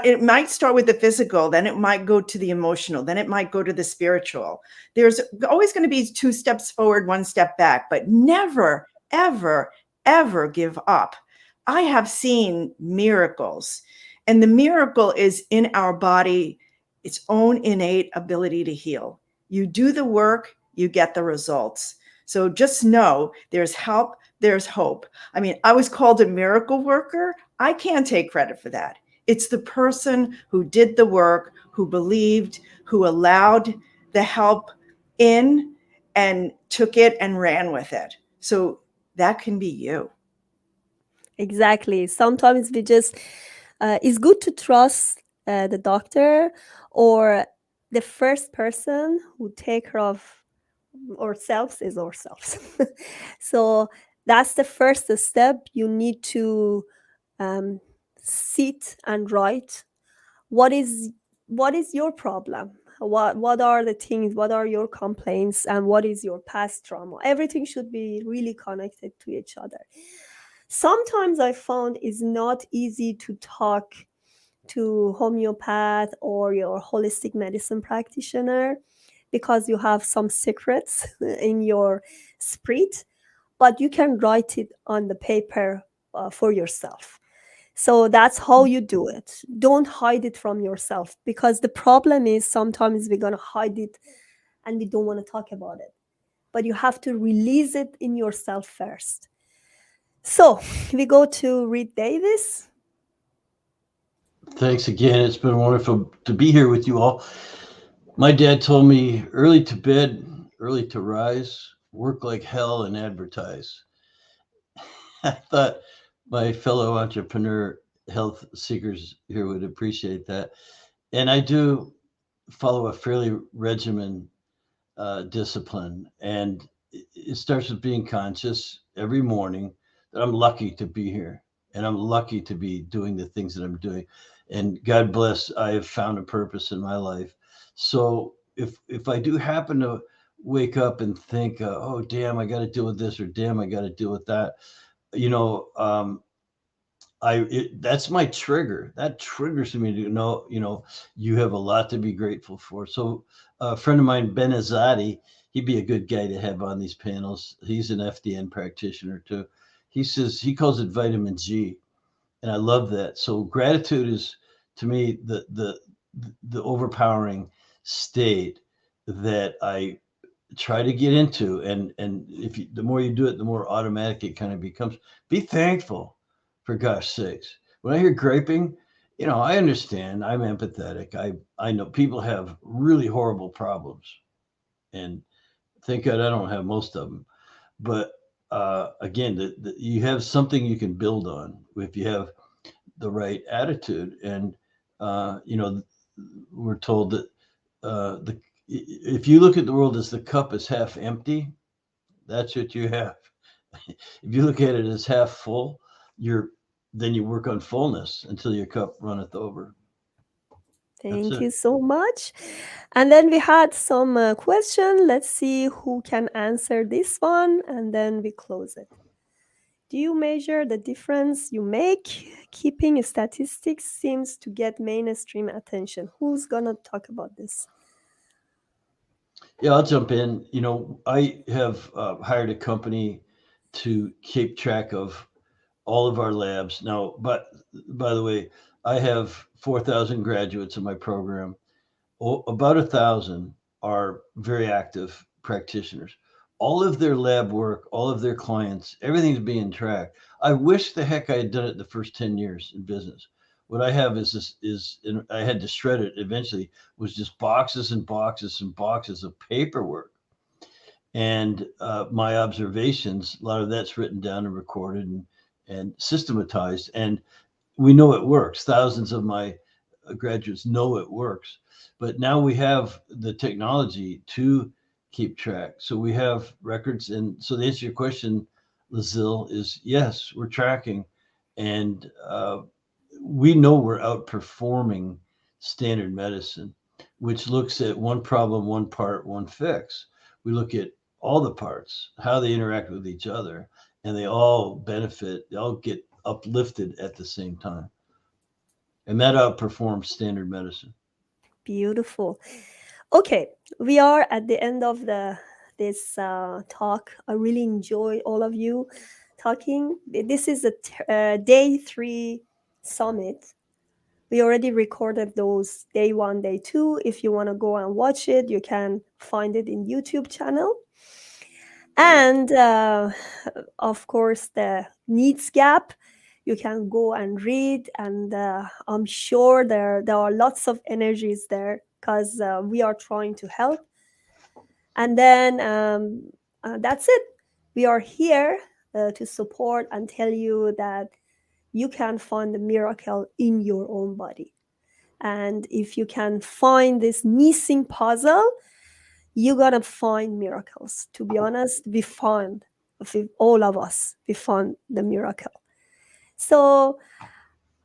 it might start with the physical, then it might go to the emotional, then it might go to the spiritual. There's always going to be 2 steps forward, 1 step back, but never, ever, ever give up. I have seen miracles, and the miracle is in our body, its own innate ability to heal. You do the work, you get the results. So just know there's help, there's hope. I mean, I was called a miracle worker. I can't take credit for that. It's the person who did the work, who believed, who allowed the help in and took it and ran with it. So that can be you. Exactly. Sometimes we just, it's good to trust the doctor or the first person who take care of ourselves is ourselves. So that's the first step. You need to sit and write what is your problem, what are the things, what are your complaints, and what is your past trauma. Everything should be really connected to each other. Sometimes I found it's not easy to talk to homeopath or your holistic medicine practitioner because you have some secrets in your spirit, but you can write it on the paper for yourself. So that's how you do it. Don't hide it from yourself, because the problem is sometimes we're going to hide it and we don't want to talk about it. But you have to release it in yourself first. So we go to Reed Davis. Thanks again. It's been wonderful to be here with you all. My dad told me early to bed, early to rise, work like hell and advertise. I thought my fellow entrepreneur health seekers here would appreciate that. And I do follow a fairly regimen discipline. And it starts with being conscious every morning that I'm lucky to be here and I'm lucky to be doing the things that I'm doing. And God bless, I have found a purpose in my life. So if I do happen to wake up and think, oh, damn, I got to deal with this, or damn, I got to deal with that, that's my trigger. That triggers me to know, you have a lot to be grateful for. So a friend of mine, Ben Azadi, he'd be a good guy to have on these panels. He's an FDN practitioner too. He says, he calls it vitamin G. And I love that. So gratitude is, to me, the overpowering state that I try to get into. And the more you do it, the more automatic it kind of becomes. Be thankful, for gosh sakes. When I hear griping, I understand. I'm empathetic. I know people have really horrible problems, and thank God I don't have most of them. But again, you have something you can build on if you have the right attitude. And we're told that if you look at the world as the cup is half empty, that's what you have. If you look at it as half full, then you work on fullness until your cup runneth over. Thank you so much. And then we had some question. Let's see who can answer this one, and then we close it. Do you measure the difference you make? Keeping statistics seems to get mainstream attention. Who's gonna talk about this? Yeah, I'll jump in. I have hired a company to keep track of all of our labs now. But by the way, I have 4,000 graduates in my program. About 1,000 are very active practitioners. All of their lab work, all of their clients, everything's being tracked. I wish the heck I had done it the first 10 years in business. What I have and I had to shred it eventually, was just boxes and boxes and boxes of paperwork. And my observations, a lot of that's written down and recorded and systematized. And we know it works. Thousands of my graduates know it works. But now we have the technology to keep track. So we have records. And so the answer to your question, Lazille, is yes, we're tracking. And we know we're outperforming standard medicine, which looks at one problem, one part, one fix. We look at all the parts, how they interact with each other, and they all benefit, they all get uplifted at the same time. And that outperforms standard medicine. Beautiful. Okay, we are at the end of this talk. I really enjoy all of you talking. This is a day 3 summit. We already recorded those day 1, day 2. If you want to go and watch it, you can find it in YouTube channel. And of course, the needs gap, you can go and read. And I'm sure there are lots of energies there because we are trying to help. And then that's it. We are here to support and tell you that you can find the miracle in your own body. And if you can find this missing puzzle, you're going to find miracles. To be honest, we found, all of us, we found the miracle. So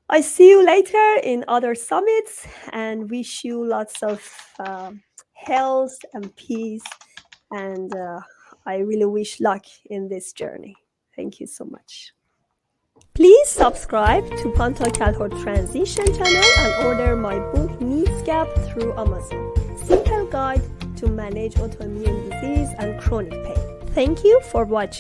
I see you later in other summits and wish you lots of health and peace. And I really wish luck in this journey. Thank you so much. Please subscribe to Ponto Calhoun Transition channel and order my book Needs Gap through Amazon. Simple guide to manage autoimmune disease and chronic pain. Thank you for watching.